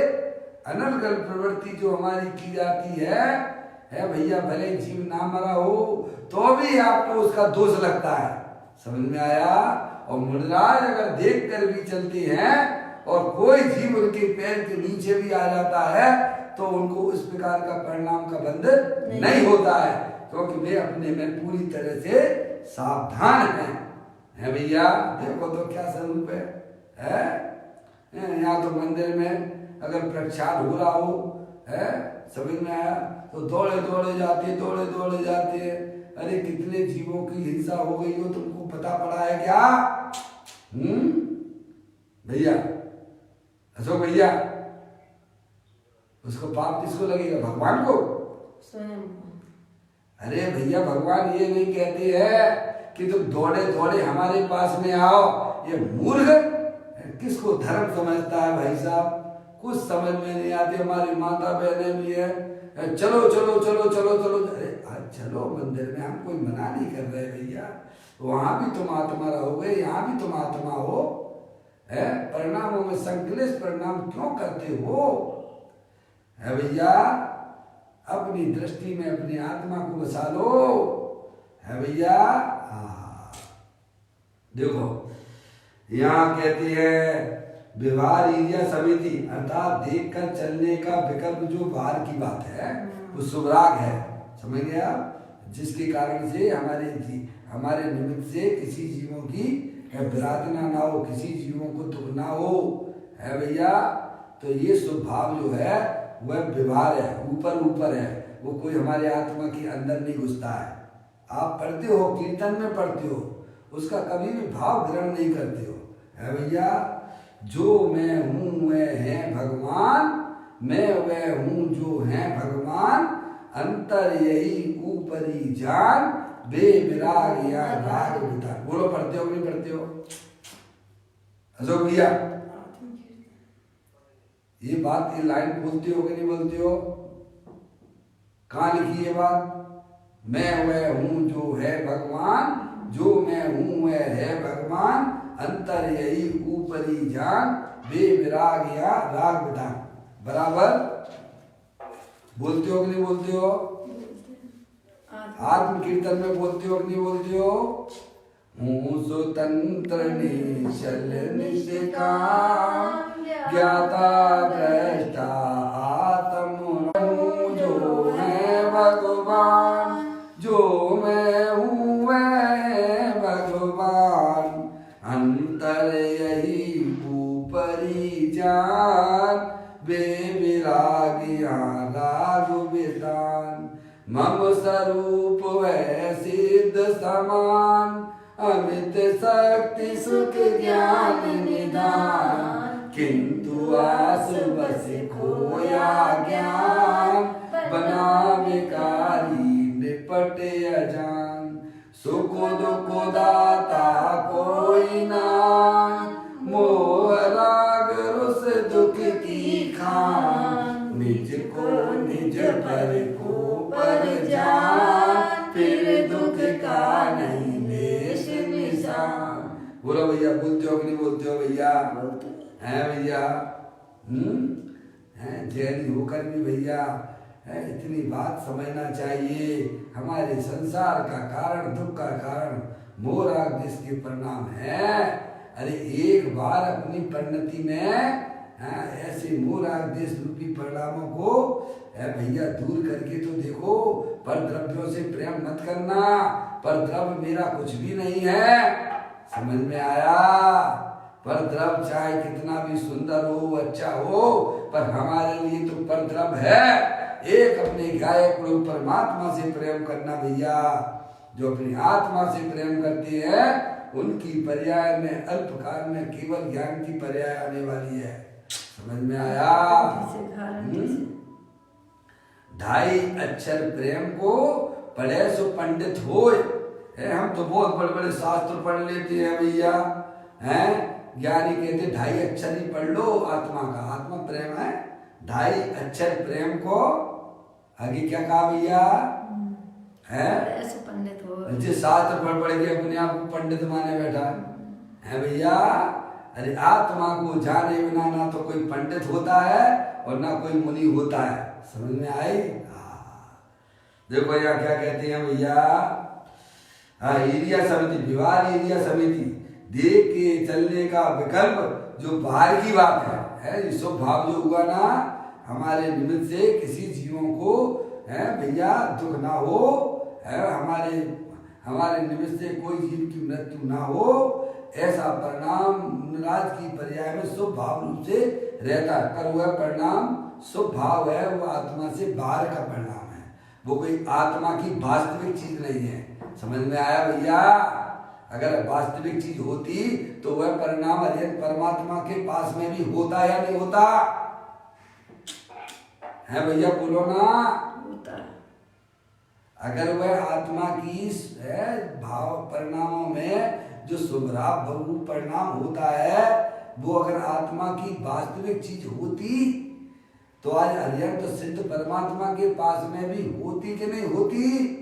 अनर्गल प्रवृत्ति जो हमारी की जाती है भैया, भले जीव ना मरा हो तो भी आपको उसका दोष लगता है। समझ में आया? और मुनिराज अगर देख कर भी चलते हैं और कोई जीव उनके पैर के नीचे भी आ जाता है तो उनको इस प्रकार का परिणाम का बंधन नहीं होता है, क्योंकि वे अपने में पूरी तरह से सावधान हैं भैया। देखो तो क्या स्वरूप है। यहाँ तो मंदिर में अगर प्रक्षाल हो रहा हो है, समझ में आया, तो दौड़े दौड़े जाते। अरे कितने जीवों की हिंसा हो गई हो तुमको पता पड़ा है क्या? भैया अशोक भैया, उसको पाप किसको लगेगा? भगवान को स्वयं। अरे भैया भगवान ये नहीं कहते हैं कि तुम दौड़े दौड़े हमारे पास में आओ। ये मूर्ख किसको धर्म समझता है भाई साहब, कुछ समझ में नहीं आती। हमारी माता बहनें भी है, चलो चलो चलो चलो चलो। अरे चलो मंदिर में, हम कोई मना नहीं कर रहे भैया। वहां भी तुम आत्मा रहोगे, यहाँ भी तुम आत्मा हो है। परिणामों में संकलित परिणाम क्यों करते हो है भैया? अपनी दृष्टि में अपनी आत्मा को बसा लो है भैया। देखो यहाँ कहती है व्यवहार ईर्ष्या समिति, अर्थात देख कर चलने का विकल्प जो बाहर की बात है वो शुभराग है। समझ गए आप? जिसके कारण से हमारे निमित्त से किसी जीवों की विराधना ना हो, किसी जीवों को दुख ना हो है भैया। तो ये शुभ भाव जो है वह व्यवहार है, ऊपर है, वो कोई हमारे आत्मा के अंदर नहीं घुसता है। आप पढ़ते हो, कीर्तन में पढ़ते हो, उसका कभी भी भाव ग्रहण नहीं करते हो है भैया। जो मैं हूँ वह है भगवान, मैं वह हूँ जो है भगवान, अंतर यही ऊपरी जान, बेविराग या राग विधान। बोलो पढ़ते हो नहीं पढ़ते हो अशोक भैया? ये बात, ये लाइन बोलते हो कि नहीं बोलते हो? कहाँ लिखी ये बात? मैं वह हूँ जो है भगवान, जो मैं हूँ वह है भगवान, अंतर यही ऊपरी जान, बेविराग या राग विधान। बराबर बोलते हो कि नहीं बोलते हो? आत्म कीर्तन में बोलते हो कि नहीं बोलते हो? हूँ स्वतंत्र निश्चल निष्काम, ज्ञाता दृष्टा आत्म हूँ जो है भगवान, जो मैं हूँ वह है भगवान, अंतर यही ऊपरी जान, बेविराग या राग स्वरूप है सिद्ध समान, अमित शक्ति सुख ज्ञान निदान, किंतु आस बस खोया ज्ञान, बना विकारी निपटे अजान, सुख दुख दाता कोई नान, मोह राग रुस दुख की खान, निज को निज पर को पर जान, फिर दुख का नहीं लेश निशान। बोलो भैया, बोलते हो कि नहीं बोलते हो भैया? हैं भैया? हैं जैनी होकर भी भैया इतनी बात समझना चाहिए। हमारे संसार का कारण, दुख का कारण मोह राग जिसके परिणाम है। अरे एक बार अपनी परिणति में ऐसे मोह राग देश रूपी परिणामों को भैया दूर करके तो देखो। पर द्रव्यों से प्रेम मत करना, पर द्रव्य मेरा कुछ भी नहीं है, समझ में आया? पर द्रव्य चाहे कितना भी सुंदर हो, अच्छा हो, पर हमारे लिए तो पर द्रव्य है एक अपने गायक प्रभु परमात्मा से प्रेम करना भैया। जो अपनी आत्मा से प्रेम करते हैं उनकी पर्याय में अल्पकाल में केवल ज्ञान की पर्याय आने वाली है। समझ में आया? ढाई अक्षर प्रेम को पढ़े सो पंडित होए। हम तो बहुत बड़े बड़े शास्त्र पढ़ लेते हैं भैया, हैं? ज्ञानी कहते ढाई अक्षर ही पढ़ लो आत्मा का, आत्मा प्रेम है। ढाई अक्षर प्रेम को आगे क्या कहा भैया? है पंडित हो, जिस शास्त्र पढ़ पढ़ के अपने आप को पंडित माने बैठा है भैया। अरे आत्मा को जाने बिना ना तो कोई पंडित होता है और ना कोई मुनि होता है। समझ में आई? देखो यहाँ क्या कहते हैं भैया? एरिया समिति, विवाद एरिया समिति देख के चलने का विकल्प जो बाहर की बात है ये स्वभाव जो हुआ ना हमारे निमित्त से किसी जीवों को है भैया दुख ना हो, है हमारे निमित्त से कोई जीव की मृत्यु ना हो, ऐसा परिणाम मुनिराज की पर्याय में स्वभाव रूप से रहता है। पर वह परिणाम स्वभाव है, वो आत्मा से बाहर का परिणाम है, वो कोई आत्मा की वास्तविक चीज नहीं है। समझ में आया भैया? अगर वास्तविक चीज होती तो वह परिणाम परमात्मा के पास में भी होता या नहीं होता है भैया? बोलो ना। होता है। अगर वह आत्मा की भाव परिणामों में जो शुभराभ रूप परिणाम होता है वो अगर आत्मा की वास्तविक चीज होती तो आज अत्यंत सिद्ध परमात्मा के पास में भी होती कि नहीं होती?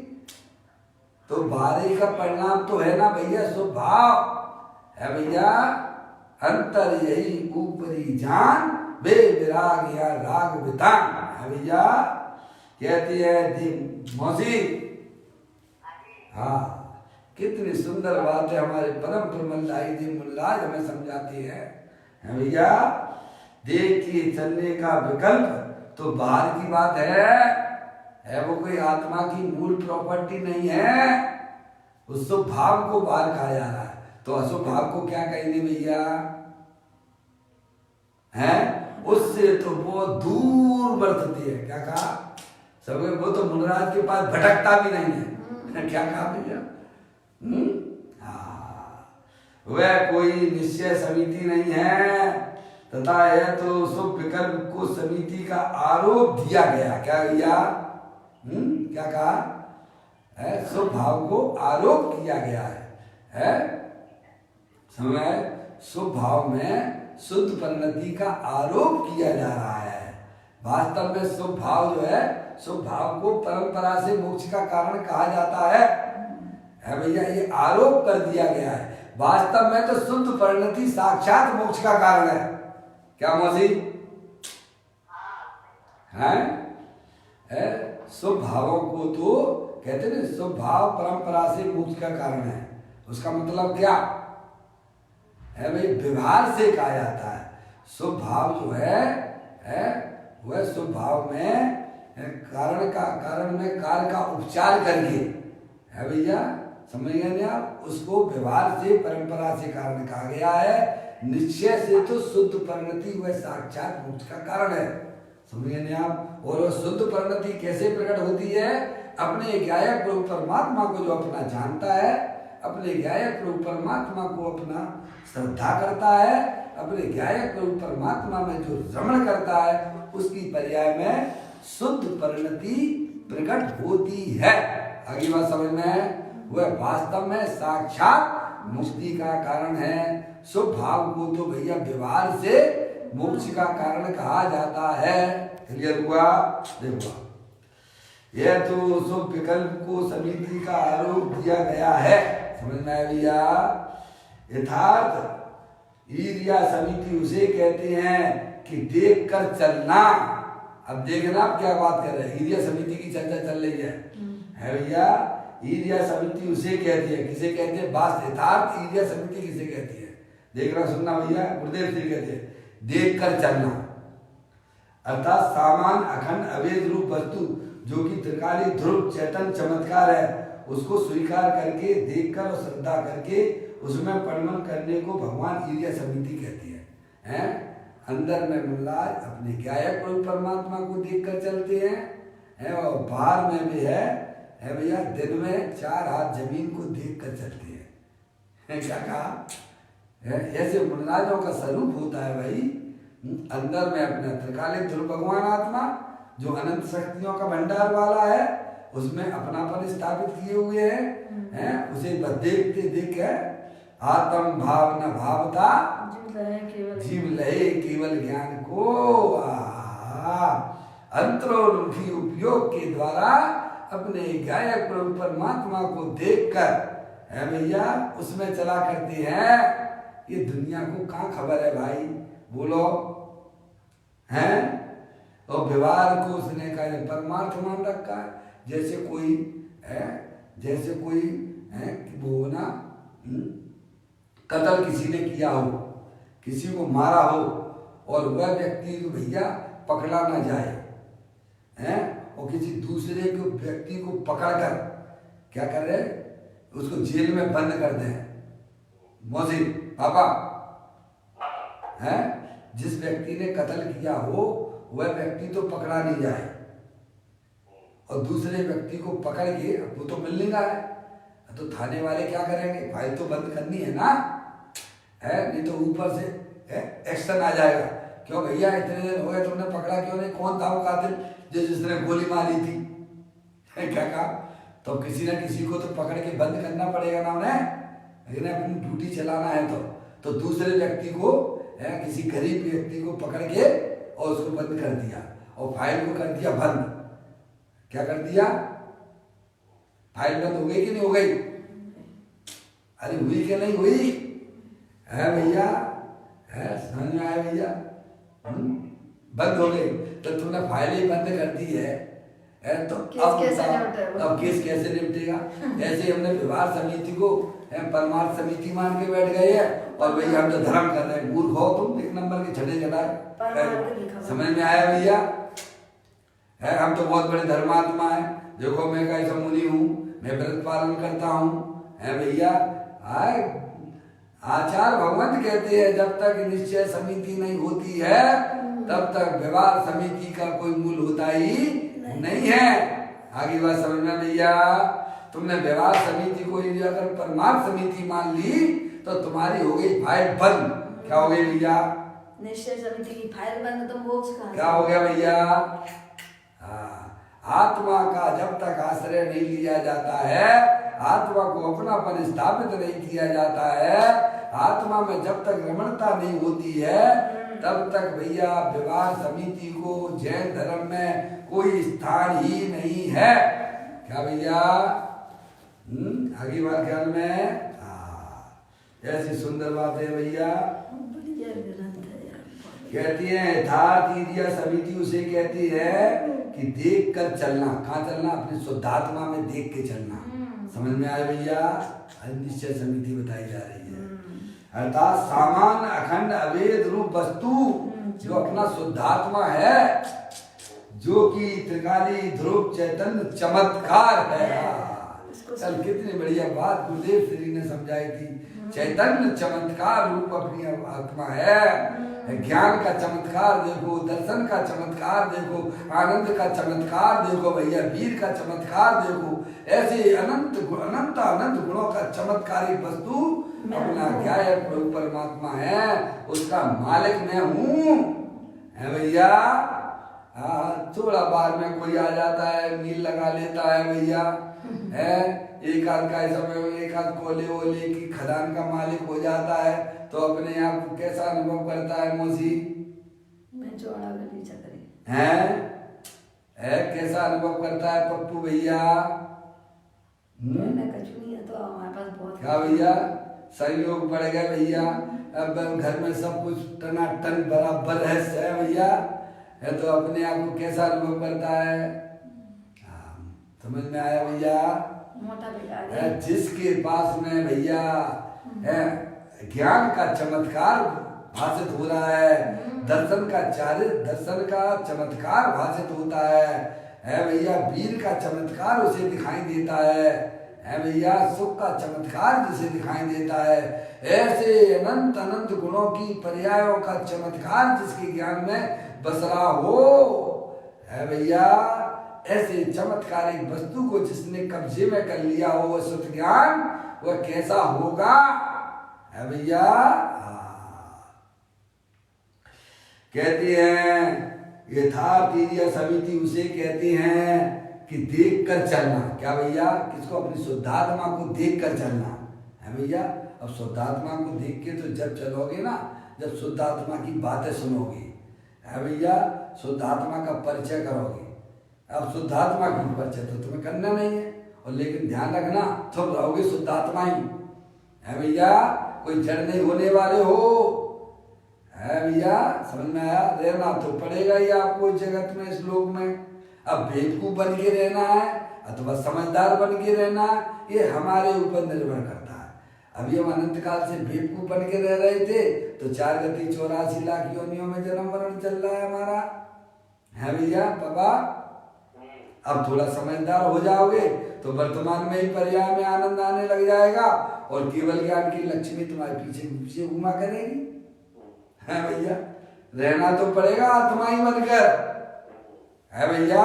तो बाहरी का परिणाम तो है ना भैया स्वभाव है भैया। अंतर यही ऊपरी जान बे विराग या राग वितान है भैया। कहती है मौसी, हाँ कितनी सुंदर बात है हमारे परम प्रमलदायी जी मुल्लाज हमें समझाती है भैया। देखिए चलने का विकल्प तो बाहर की बात है, वो कोई आत्मा की मूल प्रॉपर्टी नहीं है। उस स्वभाव को बाहर कहा जा रहा है, तो अस्वभाव को क्या कहेंगे भैया? हैं? उससे तो बहुत दूर बरतती है। क्या कहा? सब वो तो मुनिराज के पास भटकता भी नहीं है। क्या कहा भैया? वह कोई निश्चय समिति नहीं है तथा यह तो शुभ विकल्प को समिति का आरोप दिया गया। क्या भैया? क्या कहा है? स्वभाव को आरोप किया गया है? समय स्वभाव में शुद्ध परिणति का आरोप किया जा रहा है। वास्तव में स्वभाव जो है स्वभाव को परंपरा से मोक्ष का कारण कहा जाता है भैया। ये आरोप कर दिया गया है, वास्तव में तो शुद्ध परिणति साक्षात मोक्ष का कारण है। क्या मौसी? हैं? स्वभावों को तो कहते हैं स्वभाव परंपरा से मोक्ष का कारण है। उसका मतलब क्या है भाई? व्यवहार से कहा जाता है। स्वभाव जो है वह स्वभाव में कारण में कार्य का उपचार करके है भैया। समझ गए आप? उसको व्यवहार से परंपरा से कारण कहा गया है। निश्चय से तो शुद्ध परिणति वह साक्षात मोक्ष का कारण है। समझ गए आप? और वह शुद्ध परिणति कैसे प्रकट होती है? अपने गायक प्रभु परमात्मा को जो अपना जानता है, अपने गायक प्रभु परमात्मा को अपना श्रद्धा करता है, अपने गायक प्रभु परमात्मा में जो रमण करता है, उसकी पर्याय में शुद्ध परिणति प्रकट होती है। आगे बात समझ में है? वह वास्तव में साक्षात मुक्ति का कारण है। शुभ भाव को तो भैया व्यवहार से मोक्ष का कारण कहा जाता है। क्लियर हुआ? देखो, यह तो शुभ विकल्प को समिति का आरोप दिया गया है। समझ में आया भैया? यथार्थ ईर्ष्या समिति उसे कहते हैं कि देख कर चलना। अब देखना आप क्या बात कर रहे हैं। ईर्ष्या समिति की चर्चा चल रही है भैया। ईर्ष्या समिति उसे कहती है, किसे कहते हैं? वास्तव यथार्थ ईर्ष्या समिति किसे कहती है? देखना सुनना भैया। गुरुदेव जी कहते हैं देख कर चलना, अर्थात सामान अखंड अवैध रूप वस्तु जो कि त्रिकाली ध्रुव चेतन चमत्कार है, उसको स्वीकार करके देखकर और श्रद्धा करके उसमें परिणमन करने को भगवान ईर्ष्या समिति कहती है। अंदर में मुल्लाज अपने गायक प्रभु परमात्मा को देखकर चलते हैं और बाहर में भी है भैया, दिन में 4 हाथ जमीन को देखकर चलते हैं। क्या कहा? ऐसे मुल्लाजों का स्वरूप होता है भाई। अंदर में अपना त्रिकालिक ध्रुव भगवान आत्मा जो अनंत शक्तियों का भंडार वाला है, उसमें अपनापन स्थापित किए हुए हैं। उसे बस देखते देख आत्म भाव न भावता जीव लहे केवल ज्ञान को अंतरोन्मुखी उपयोग के द्वारा अपने गायक प्रभु परमात्मा को देखकर है भैया उसमें चला करते हैं। ये दुनिया को कहाँ खबर है भाई? बोलो हैं? और व्यवहार को उसने का परमार्थ मान रखा है। जैसे कोई है वो ना कत्ल किसी ने किया हो, किसी को मारा हो और वह व्यक्ति तो भैया पकड़ा ना जाए हैं, और किसी दूसरे को व्यक्ति को पकड़कर क्या कर रहे, उसको जेल में बंद कर दें। मौजी पापा है, जिस व्यक्ति ने कत्ल किया हो वह व्यक्ति तो पकड़ा नहीं जाए और दूसरे व्यक्ति को पकड़ के वो तो मिल नहीं रहा है, तो थाने वाले क्या करेंगे? फाइल तो बंद करनी है ना, है नहीं तो ऊपर से एक्शन आ जाएगा। क्यों भैया इतने दिन हो गए तुमने पकड़ा क्यों नहीं? कौन था वो कातिल जिसने गोली मारी थी? क्या कहा? तो किसी ना किसी को तो पकड़ के बंद करना पड़ेगा ना उन्हें, लेकिन अपनी ड्यूटी चलाना है तो दूसरे व्यक्ति को किसी गरीब व्यक्ति को पकड़ के और उसको बंद कर दिया और फाइल को कर दिया बंद। क्या कर दिया? फाइल बंद हो गई कि नहीं हो गई? अरे हुई कि नहीं हुई? है भैया, है समझ में आया भैया? बंद हो गई तो तुमने फाइल ही बंद कर दी है तो अब केस कैसे निपटेगा? ऐसे हमने व्यवहार समिति को परमार्थ समिति मान के बैठ गए हैं और भैया हम तो धर्म कर रहे हैं। मूर्ख हो तुम, 1 नंबर के छठे चढ़ाए। समझ में आया भैया? है हम तो बहुत बड़े धर्मात्मा है। देखो मैं कैसा मुनि हूँ, मैं व्रत पालन करता हूँ, है भैया। आचार्य भगवंत कहते हैं जब तक निश्चय समिति नहीं होती है तब तक व्यवहार समिति का कोई मूल होता ही नहीं है। आगे बात समझ में भैया? तुमने व्यवहार समिति को अगर परमार्थ समिति मान ली तो तुम्हारी हो गई फाइल बंद। क्या हो गई भैया? निश्चय समिति की फाइल बंद तो मोक्ष का क्या हो गया भैया? आत्मा का जब तक आश्रय नहीं लिया जाता है, आत्मा को अपनापन स्थापित नहीं किया जाता है, आत्मा में जब तक रमणता नहीं होती है तब तक भैया व्यवहार समिति को जैन धर्म में कोई स्थान ही नहीं है। क्या भैया? आगे बात ख्याल में ऐसी सुंदर बात है भैया। कहती है यथार्थ ईर्ष्या समिति उसे कहती है कि देख कर चलना। कहाँ चलना? अपनी शुद्धात्मा में देख के चलना। समझ में आया भैया? निश्चय समिति बताई जा रही है। अर्थात सामान्य अखंड अवैध रूप वस्तु जो अपना शुद्धात्मा है, जो कि त्रिकाली ध्रुव चैतन्य चमत्कार है। कल कितनी बढ़िया बात गुरुदेव श्री ने समझाई थी। चैतन्य चमत्कार रूप अपनी आत्मा है। ज्ञान का चमत्कार देखो, दर्शन का चमत्कार देखो, आनंद का चमत्कार देखो भैया, वीर का चमत्कार देखो। ऐसे अनंत अनंत अनंत गुणों का चमत्कारी वस्तु अपना क्या है, प्रभु परमात्मा है, उसका मालिक मैं हूँ है भैया। थोड़ा बार में कोई आ जाता है, मील लगा लेता है भैया, है एक आध का समय एक आध कोले वोले की खदान का मालिक हो जाता है तो अपने आप को कैसा अनुभव करता है मौसी? मैं जोड़ा गली चक्री है कैसा अनुभव करता है पप्पू भैया? मैं कछु नहीं है तो हमारे पास बहुत क्या भैया सहयोग बढ़ गया भैया। अब घर में सब कुछ टनाटन बराबर है भैया, है तो अपने आप को कैसा अनुभव करता है? समझ में आया भैया? मोटा भैया जिसके पास में भैया है ज्ञान का चमत्कार भाषित हो रहा है, दर्शन का चमत्कार भाषित होता है भैया, वीर का चमत्कार उसे दिखाई देता है भैया, सुख का चमत्कार जिसे दिखाई देता है, ऐसे अनंत अनंत गुणों की पर्यायों का चमत्कार जिसके ज्ञान में बस रहा हो है भैया, ऐसे चमत्कारिक वस्तु को जिसने कब्जे में कर लिया हो वह सुत ज्ञान, वह कैसा होगा है भैया। कहती हैं यथार्थ समिति उसे कहती हैं कि देख कर चलना। क्या भैया? किसको? अपनी शुद्धात्मा को देख कर चलना है भैया। अब शुद्धात्मा को देख के तो जब चलोगे ना, जब शुद्धात्मा की बातें सुनोगे है भैया, शुद्धात्मा का परिचय करोगे। अब शुद्धात्मा की परिचय तो तुम्हें करना नहीं है, और लेकिन ध्यान रखना तुम रहोगे शुद्धात्मा ही है भैया, कोई जड़ नहीं होने वाले हो है भैया। समझ में आया? रहना तो पड़ेगा ही आपको इस जगत में, इस लोक में। अब बेवकूफ बन के रहना है अथवा समझदार बन के रहना, ये हमारे ऊपर निर्भर करता है। अभी हम अनंत काल से बेवकूफ बन के रह रहे थे तो 4 गति 84 लाख योनियों में जन्म मरण चल रहा है हमारा है भैया पापा। अब थोड़ा समझदार हो जाओगे तो वर्तमान में ही पर्याय में आनंद आने लग जाएगा, और केवल ज्ञान की लक्ष्मी तुम्हारे पीछे पीछे घुमा करेगी है भैया। रहना तो पड़ेगा आत्मा ही बनकर है भैया।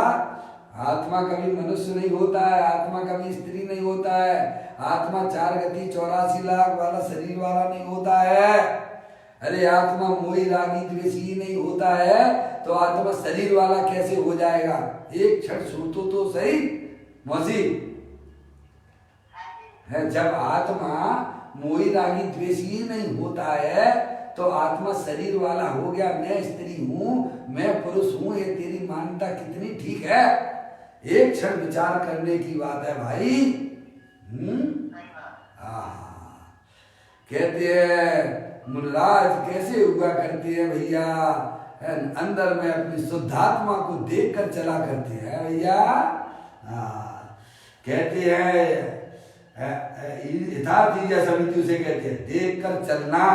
आत्मा कभी मनुष्य नहीं होता है, आत्मा कभी स्त्री नहीं होता है, आत्मा 4 गति 84 लाख वाला शरीर वाला नहीं होता है। अरे आत्मा मोही रागी द्वेषी नहीं होता है तो आत्मा शरीर वाला कैसे हो जाएगा? एक क्षण सोचो तो सही मौसी है, जब आत्मा मोही रागी द्वेषी नहीं होता है तो आत्मा शरीर वाला हो गया। मैं स्त्री हूं, मैं पुरुष हूं, ये तेरी मान्यता कितनी ठीक है? एक क्षण विचार करने की बात है भाई। कहते हैं मुनराज कैसे हुआ करते हैं भैया, अंदर में अपनी शुद्धात्मा को देख कर चला करते हैं भैया। कहते हैं यथार्थ समिति उसे कहते हैं देख कर चलना,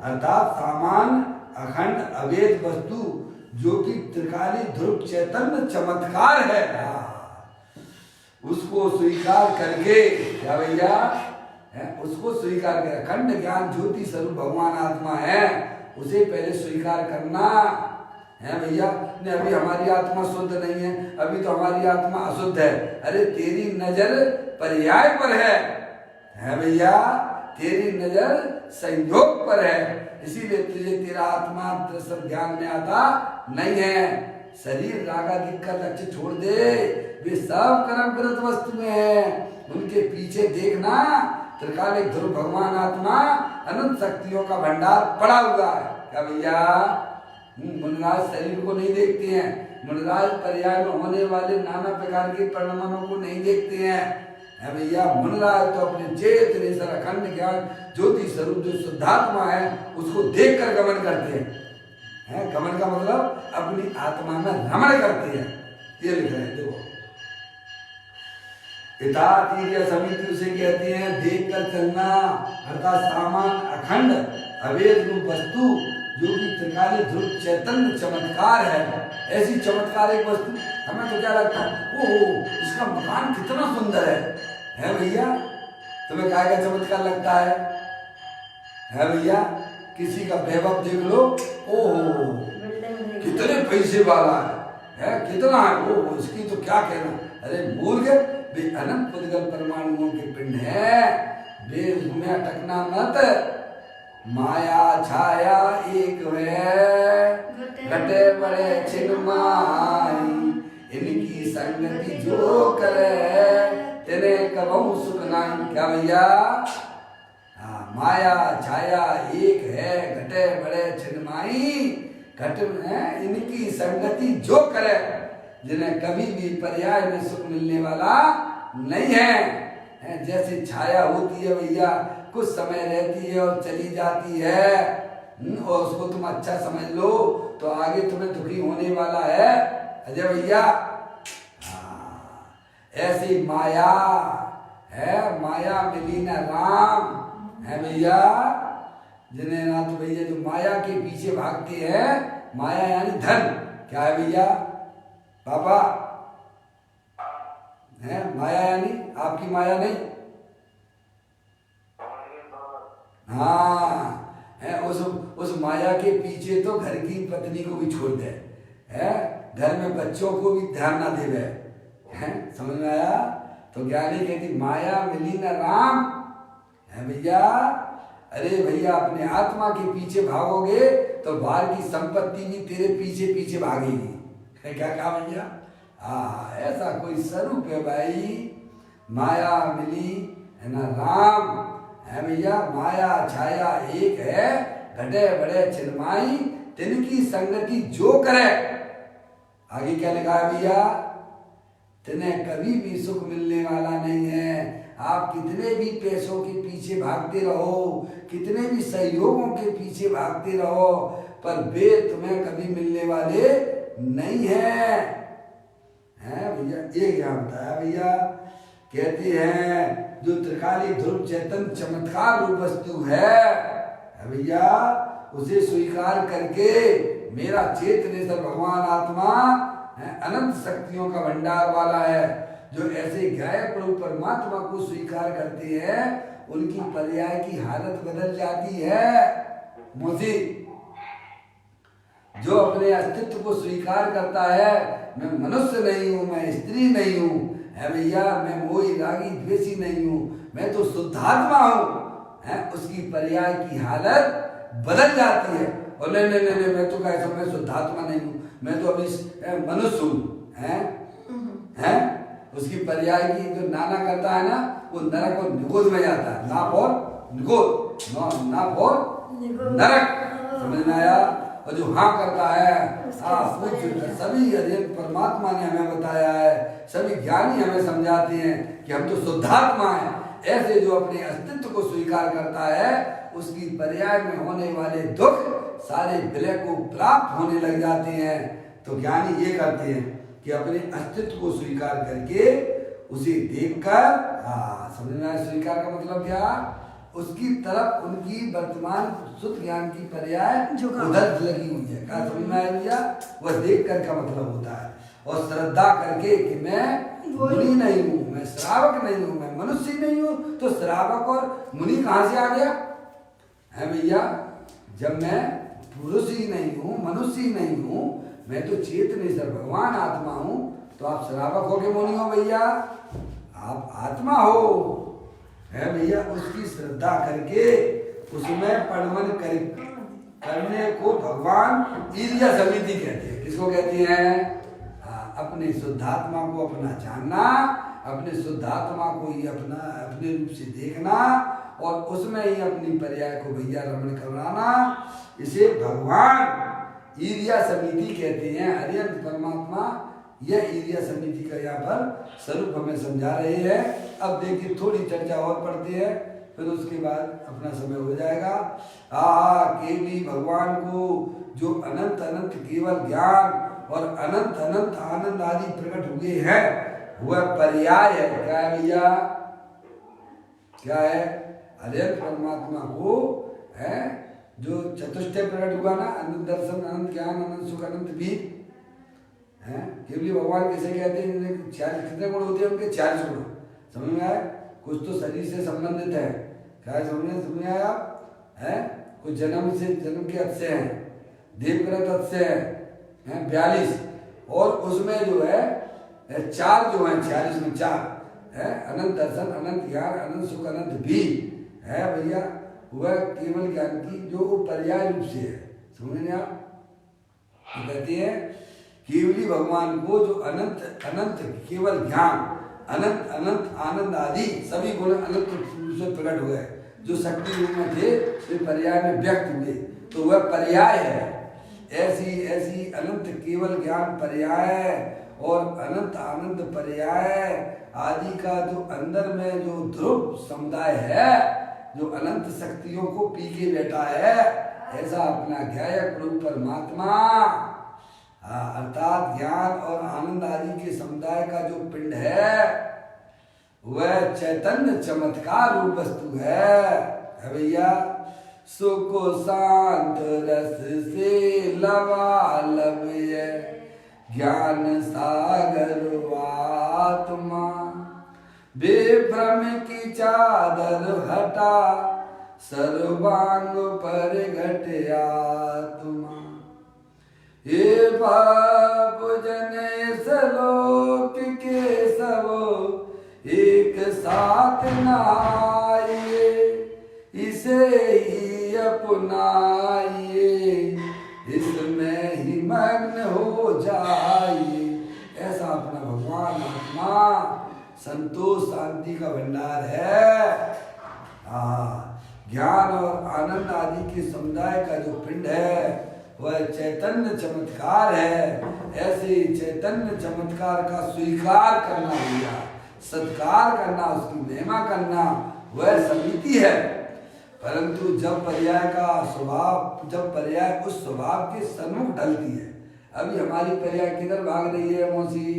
अर्थात सामान अखंड अवैध वस्तु जो कि त्रिकाली ध्रुव चैतन्य चमत्कार है, उसको स्वीकार करके क्या भैया, उसको स्वीकार कर अखंड ज्ञान ज्योति स्वरूप भगवान आत्मा है, उसे पहले स्वीकार करना है भैया। ने अभी हमारी आत्मा शुद्ध नहीं है, अभी तो हमारी आत्मा अशुद्ध है। अरे तेरी नजर पर्याय पर है भैया, तेरी नजर संयोग पर है, इसीलिए तुझे तेरा आत्मा दर्शन ध्यान में आता नहीं है। शरीर रागा दिक्कत लक्ष्य छोड़ दे, वे सब कर्मकृत वस्तुएं हैं, उनके पीछे देखना त्रिकालिक ध्रुव भगवान आत्मा अनंत शक्तियों का भंडार पड़ा हुआ है। क्या भैया? मुनराज शरीर को नहीं देखते हैं, मुनराज पर्याय में होने वाले नाना प्रकार के परिणामों को नहीं देखते हैं है भैया। मुनराज तो अपने चेतन ईश्वर अखंड ज्ञान ज्योति स्वरूप जो शुद्धात्मा है उसको देख कर गमन करते हैं। गमन का मतलब अपनी आत्मा में रमण करते हैं, ये लिख रहे हैं। देखो समिति उसे कहते हैं देख कर चलना, अर्थात सामान अखंड अवैध रूप वस्तु जो कि त्रिकाली ध्रुव चैतन्य चमत्कार है। ऐसी चमत्कार एक वस्तु हमें तो क्या लगता है, ओहो इसका मकान कितना सुंदर है, है भैया? तुम्हें काय का चमत्कार लगता है भैया? किसी का वैभव देख लो, ओहो कितने पैसे वाला है, कितना है वो, इसकी तो क्या कहना। अरे मूर्ख, वे अनंत पुद्गल परमाणुओं के पिंड है, वे उसमें अटकना मत। माया छाया एक है, घटे बड़े छिन्माई, इनकी संगति जो करे तेरे कबहू सुख नहीं। क्या भैया? माया छाया एक है, घटे बड़े छिन्माई, घट में इनकी संगति जो करे, जिन्हें कभी भी पर्याय में सुख मिलने वाला नहीं है। जैसे छाया होती है भैया, कुछ समय रहती है और चली जाती है, और उसको तुम अच्छा समझ लो तो आगे तुम्हें दुखी होने वाला है अजय भैया। ऐसी माया है, माया मिली न राम है भैया, जिन्हें ना तो भैया जो माया के पीछे भागते हैं, माया यानी धन, क्या है भैया पापा? है माया यानी आपकी माया नहीं? हाँ, है उस माया के पीछे तो घर की पत्नी को भी छोड़ दे, है घर में बच्चों को भी ध्यान ना देवे, है समझ में आया? तो ज्ञानी कहती माया मिली न राम है भैया। अरे भैया अपने आत्मा के पीछे भागोगे तो बाहर की संपत्ति भी तेरे पीछे पीछे भागेगी, है क्या कहा भैया? ऐसा कोई स्वरूप है भाई, माया मिली है ना राम है भैया। माया छाया एक है, घटे बड़े छिन्माई, तिनकी संगति जो करे, आगे क्या लिखा है भैया? तिन्हें कभी भी सुख मिलने वाला नहीं है। आप कितने भी पैसों के पीछे भागते रहो, कितने भी सहयोगों के पीछे भागते रहो, पर वे तुम्हें कभी मिलने वाले नहीं है भैया। एक यहाँ बताया भैया, कहती है जो त्रिकाली ध्रुव चेतन चमत्कार रूप वस्तु है भैया, उसे स्वीकार करके मेरा चेतनेश्वर भगवान आत्मा अनंत शक्तियों का भंडार वाला है। जो ऐसे गायब रूप परमात्मा को स्वीकार करते हैं, उनकी पर्याय की हालत बदल जाती है। मोदी जो अपने अस्तित्व को स्वीकार करता है, मैं मनुष्य नहीं हूँ, मैं स्त्री नहीं हूँ है भैया, मैं मोही रागी द्वेषी नहीं हूँ, मैं तो शुद्धात्मा हूँ, है उसकी पर्याय की हालत बदल जाती है। और नहीं नहीं नहीं, मैं तो कैसा, मैं शुद्धात्मा नहीं हूँ, मैं तो अभी मनुष्य हूँ, है उसकी पर्याय की जो नाना करता है ना, वो नरक और निगोद में जाता है। नाप और निगोद, नाप और नरक, समझ में आया? और जो हाँ करता है, सभी अध्ययन परमात्मा ने हमें बताया है, सभी ज्ञानी हमें समझाते हैं कि हम तो शुद्धात्मा हैं। ऐसे जो अपने अस्तित्व को स्वीकार करता है, उसकी पर्याय में होने वाले दुख सारे विलय को प्राप्त होने लग जाते हैं। तो ज्ञानी ये करते हैं कि अपने अस्तित्व को स्वीकार करके उसे देखकर, समझ में आया स्वीकार का मतलब क्या? उसकी तरफ उनकी वर्तमान शुद्ध ज्ञान की पर्याय उधर लगी हुई है। क्या समझ में आया भैया? वह देख कर का मतलब होता है। और श्रद्धा करके कि मैं मुनि नहीं हूँ, मैं श्रावक नहीं हूँ, मैं मनुष्य नहीं हूँ, तो श्रावक और मुनि कहाँ से आ गया है भैया? जब मैं पुरुष ही नहीं हूँ, मनुष्य ही नहीं हूँ, मैं तो चेतनेश्वर भगवान आत्मा हूँ, तो आप श्रावक हो के मुनि हो भैया? आप आत्मा हो है भैया। उसकी श्रद्धा करके उसमें पढ़मन करने को भगवान ईर्ष्या समिति कहते हैं। किसको कहती हैं? अपने शुद्धात्मा को अपना जानना, अपने शुद्धात्मा को ही अपने रूप से देखना, और उसमें ही अपनी पर्याय को भैया रमण कराना, इसे भगवान ईर्ष्या समिति कहते हैं। अरिहंत परमात्मा यह ईर्ष्या समिति का यहाँ पर स्वरूप हमें समझा रहे हैं। अब देखिए थोड़ी चर्चा और पढ़ते हैं, फिर उसके बाद अपना समय हो जाएगा। केवली भगवान को जो अनंत अनंत केवल ज्ञान और अनंत अनंत आनंद आदि प्रकट हुए हैं, वह पर्याय है। क्या है भैया? क्या है? अरिहंत परमात्मा को है जो चतुष्टय प्रकट हुआ ना, अनंत दर्शन, अनंत ज्ञान, अनंत सुख, अनंत बीत है। केवली भगवान कैसे कहते हैं? 40 कितने गुण होते हैं उनके? 40 गुण। समझ में आए? कुछ तो शरीर से संबंधित है, क्या समझ में आया है? कुछ जन्म के अथ से हैं, देवव्रत अथ से हैं 42, और उसमें जो है 4 जो है 46 में 4 है, अनंत दर्शन, अनंत ज्ञान, अनंत सुख, अनंत भी है भैया। वह केवल ज्ञान की जो पर्याय रूप से है, समझ आप? तो कहते हैं केवली भगवान को जो अनंत अनंत केवल ज्ञान, अनंत अनंत आनंद आदि सभी गुण अनंत रूप से प्रकट हुए, जो शक्ति रूप में थे वे पर्याय में व्यक्त हुए, तो वह पर्याय है। ऐसी ऐसी अनंत केवल ज्ञान पर्याय और अनंत आनंद पर्याय आदि का जो अंदर में जो ध्रुव समुदाय है, जो अनंत शक्तियों को पी के बैठा है, ऐसा अपना ज्ञायक प्रभु परमात्मा अर्थात ज्ञान और आनंद आदि के समुदाय का जो पिंड है वह चैतन्य चमत्कार रूप वस्तु है भैया। सुख शांत रस से लबालब ज्ञान सागर आत्मा, बेभ्रम की चादर हटा सर्वांग पर घट आत्मा। ये पाप जन सलोक के सब एक साथ नाइए, इसे ही अपनाइए, इसमें ही मग्न हो जाइए। ऐसा अपना भगवान आत्मा संतोष शांति का भंडार है। ज्ञान और आनंद आदि के समुदाय का जो पिंड है वह चैतन्य चमत्कार है। ऐसे चैतन्य चमत्कार का स्वीकार करना भैया, सत्कार करना, उसकी महिमा करना वह समिति है। परंतु जब पर्याय का स्वभाव, जब पर्याय उस स्वभाव के सन्मुख ढलती है, अभी हमारी पर्याय किधर भाग रही है मौसी?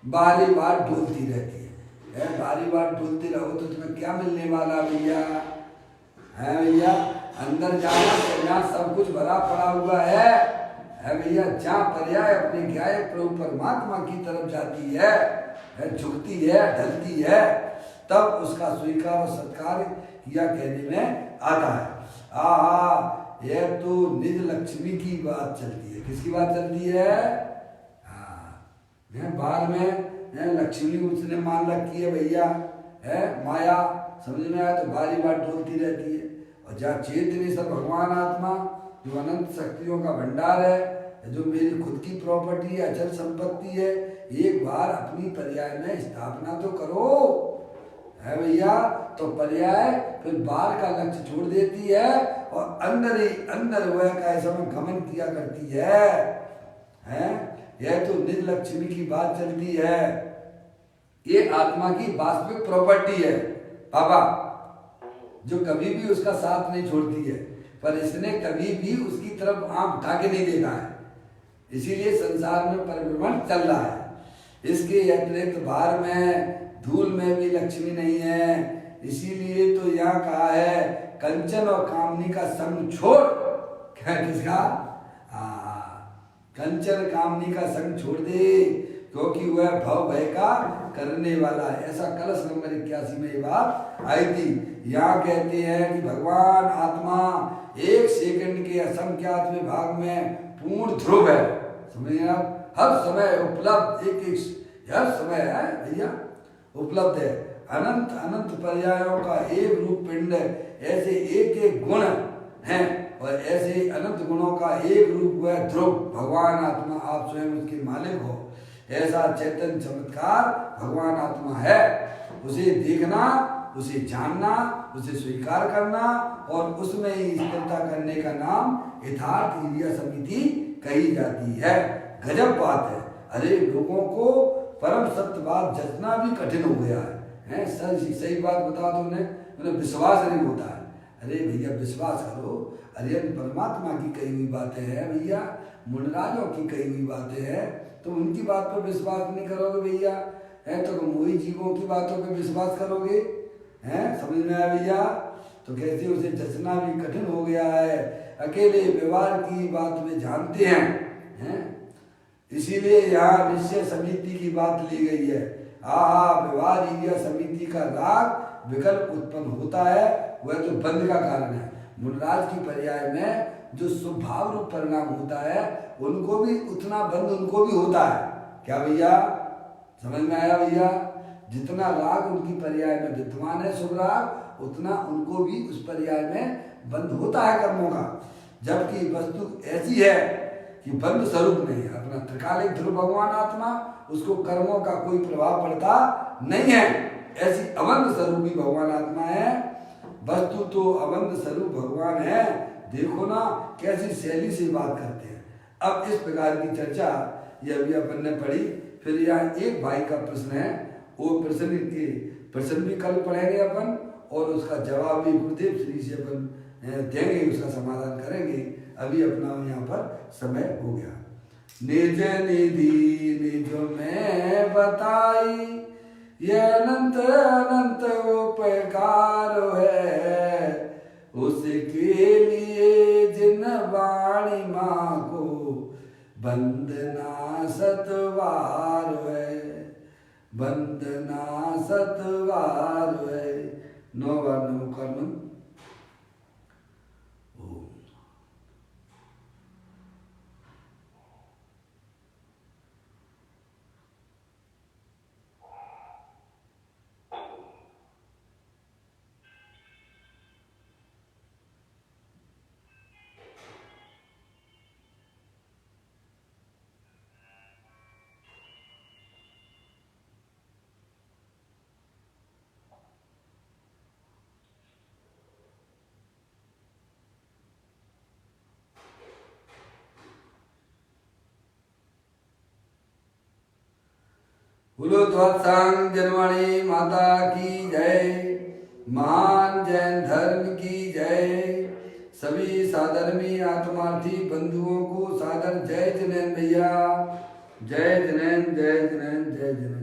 बारी बार डोलती रहती है। बारी बार डोलती रहो तो तुम्हें क्या मिलने वाला भैया? है भैया, अंदर जाना तो जहाँ सब कुछ भरा पड़ा हुआ है भैया, जहाँ पर्याय अपने ज्ञायक प्रभु परमात्मा की तरफ जाती है, झुकती है, ढलती है, तब उसका स्वीकार और सत्कार किया कहने में आता है। यह तो निज लक्ष्मी की बात चलती है। किसकी बात चलती है? बाहर में लक्ष्मी उसने मान रखी है भैया, है माया, समझ में आया? तो बारी बार डोलती रहती है। और जहाँ चेतनी सब भगवान आत्मा जो अनंत शक्तियों का भंडार है, जो मेरी खुद की प्रॉपर्टी है, अचल संपत्ति है, एक बार अपनी पर्याय में स्थापना तो करो है भैया। तो पर्याय फिर बाहर का लक्ष्य छोड़ देती है और अंदर ही अंदर वह का ऐसा में गमन किया करती है। यह तो निज लक्ष्मी की बात चलती है। ये आत्मा की वास्तविक प्रॉपर्टी है बाबा, जो कभी भी उसका साथ नहीं छोड़ती है, पर इसने कभी भी उसकी तरफ आंख उठा के नहीं देखा है। इसीलिए संसार में परिभ्रमण चल रहा है। इसके अतिरिक्त बाहर में धूल में भी लक्ष्मी नहीं है। इसीलिए तो यहाँ कहा है कंचन और कामनी का संग छोड़। क्या किसका? कंचन कामनी का संग छोड़ दे, क्योंकि वह भव भय का करने वाला है। ऐसा कलश नंबर 81 में ये बात आई थी। यहाँ कहते हैं कि भगवान आत्मा 1 सेकंड के असंख्यात में भाग में पूर्ण ध्रुव है। समझिए आप, हर समय उपलब्ध, एक हर समय है भैया उपलब्ध है। अनंत अनंत पर्यायों का एक रूप पिंड, ऐसे एक एक गुण हैं और ऐसे अनंत गुणों का एक रूप हुआ ध्रुव भगवान आत्मा। आप स्वयं उसके मालिक हो। ऐसा चैतन्य चमत्कार भगवान आत्मा है। उसे देखना, उसे जानना, उसे स्वीकार करना और उसमें ही स्थिरता करने का नाम यथार्थ क्रिया समिति कही जाती है। गजब बात है। अरे लोगों को परम सत्य बात जतना भी कठिन हो गया है। सही बात बता दो उन्हें विश्वास नहीं होता है। अरे भैया विश्वास करो। अरे परमात्मा की कही हुई बातें हैं भैया, मुनराजों की कही हुई बातें हैं, तो उनकी बात पर विश्वास नहीं करोगे भैया, है तो मोही जीवों की बातों पर विश्वास करोगे? हैं, समझ में आया भैया? तो कैसे उसे जचना भी कठिन हो गया है। अकेले व्यवहार की बात में जानते हैं। इसीलिए यहाँ निश्चय समिति की बात ली गई है। विवाद या समिति का राग विकल्प उत्पन्न होता है, वह तो बंध का कारण है। मूलराज की पर्याय में जो स्वभाव रूप परिणाम होता है उनको भी उतना बंध उनको भी होता है। क्या भैया समझ में आया भैया? जितना राग उनकी पर्याय में विद्यमान है शुभ राग, उतना उनको भी उस पर्याय में बंध होता है कर्मों का। जबकि वस्तु ऐसी है कि बंध स्वरूप नहीं है। अपना त्रिकालिक ध्रुव भगवान आत्मा, उसको कर्मों का कोई प्रभाव पड़ता नहीं है। ऐसी अबंध स्वरूपी भगवान आत्मा है। वस्तु तो अबंध स्वरूप भगवान है। देखो ना कैसी शैली से बात करते हैं। अब इस प्रकार की चर्चा ये अभी अपन ने पढ़ी। फिर यहाँ एक भाई का प्रश्न है, वो प्रश्न भी कल पढ़ेंगे अपन, और उसका जवाब भी गुरुदेव श्री से अपन देंगे, उसका समाधान करेंगे। अभी अपना यहाँ पर समय हो गया। निज निधि निज में बताई, ये अनंत अनंत उपकार है, उसके लिए जिन वाणी माँ को वंदना सतवार है, वंदना सतवार है। 9 बार नमोकार मंत्र। बोलो ध्वत्सांग जनवाणी माता की जय, महान जैन धर्म की जय। सभी साधर्मी आत्मार्थी बंधुओं को सादर जय जिनेन्द्र भैया। जय जिनेन्द्र, जय जिनेन्द्र, जय जिनेन्द्र।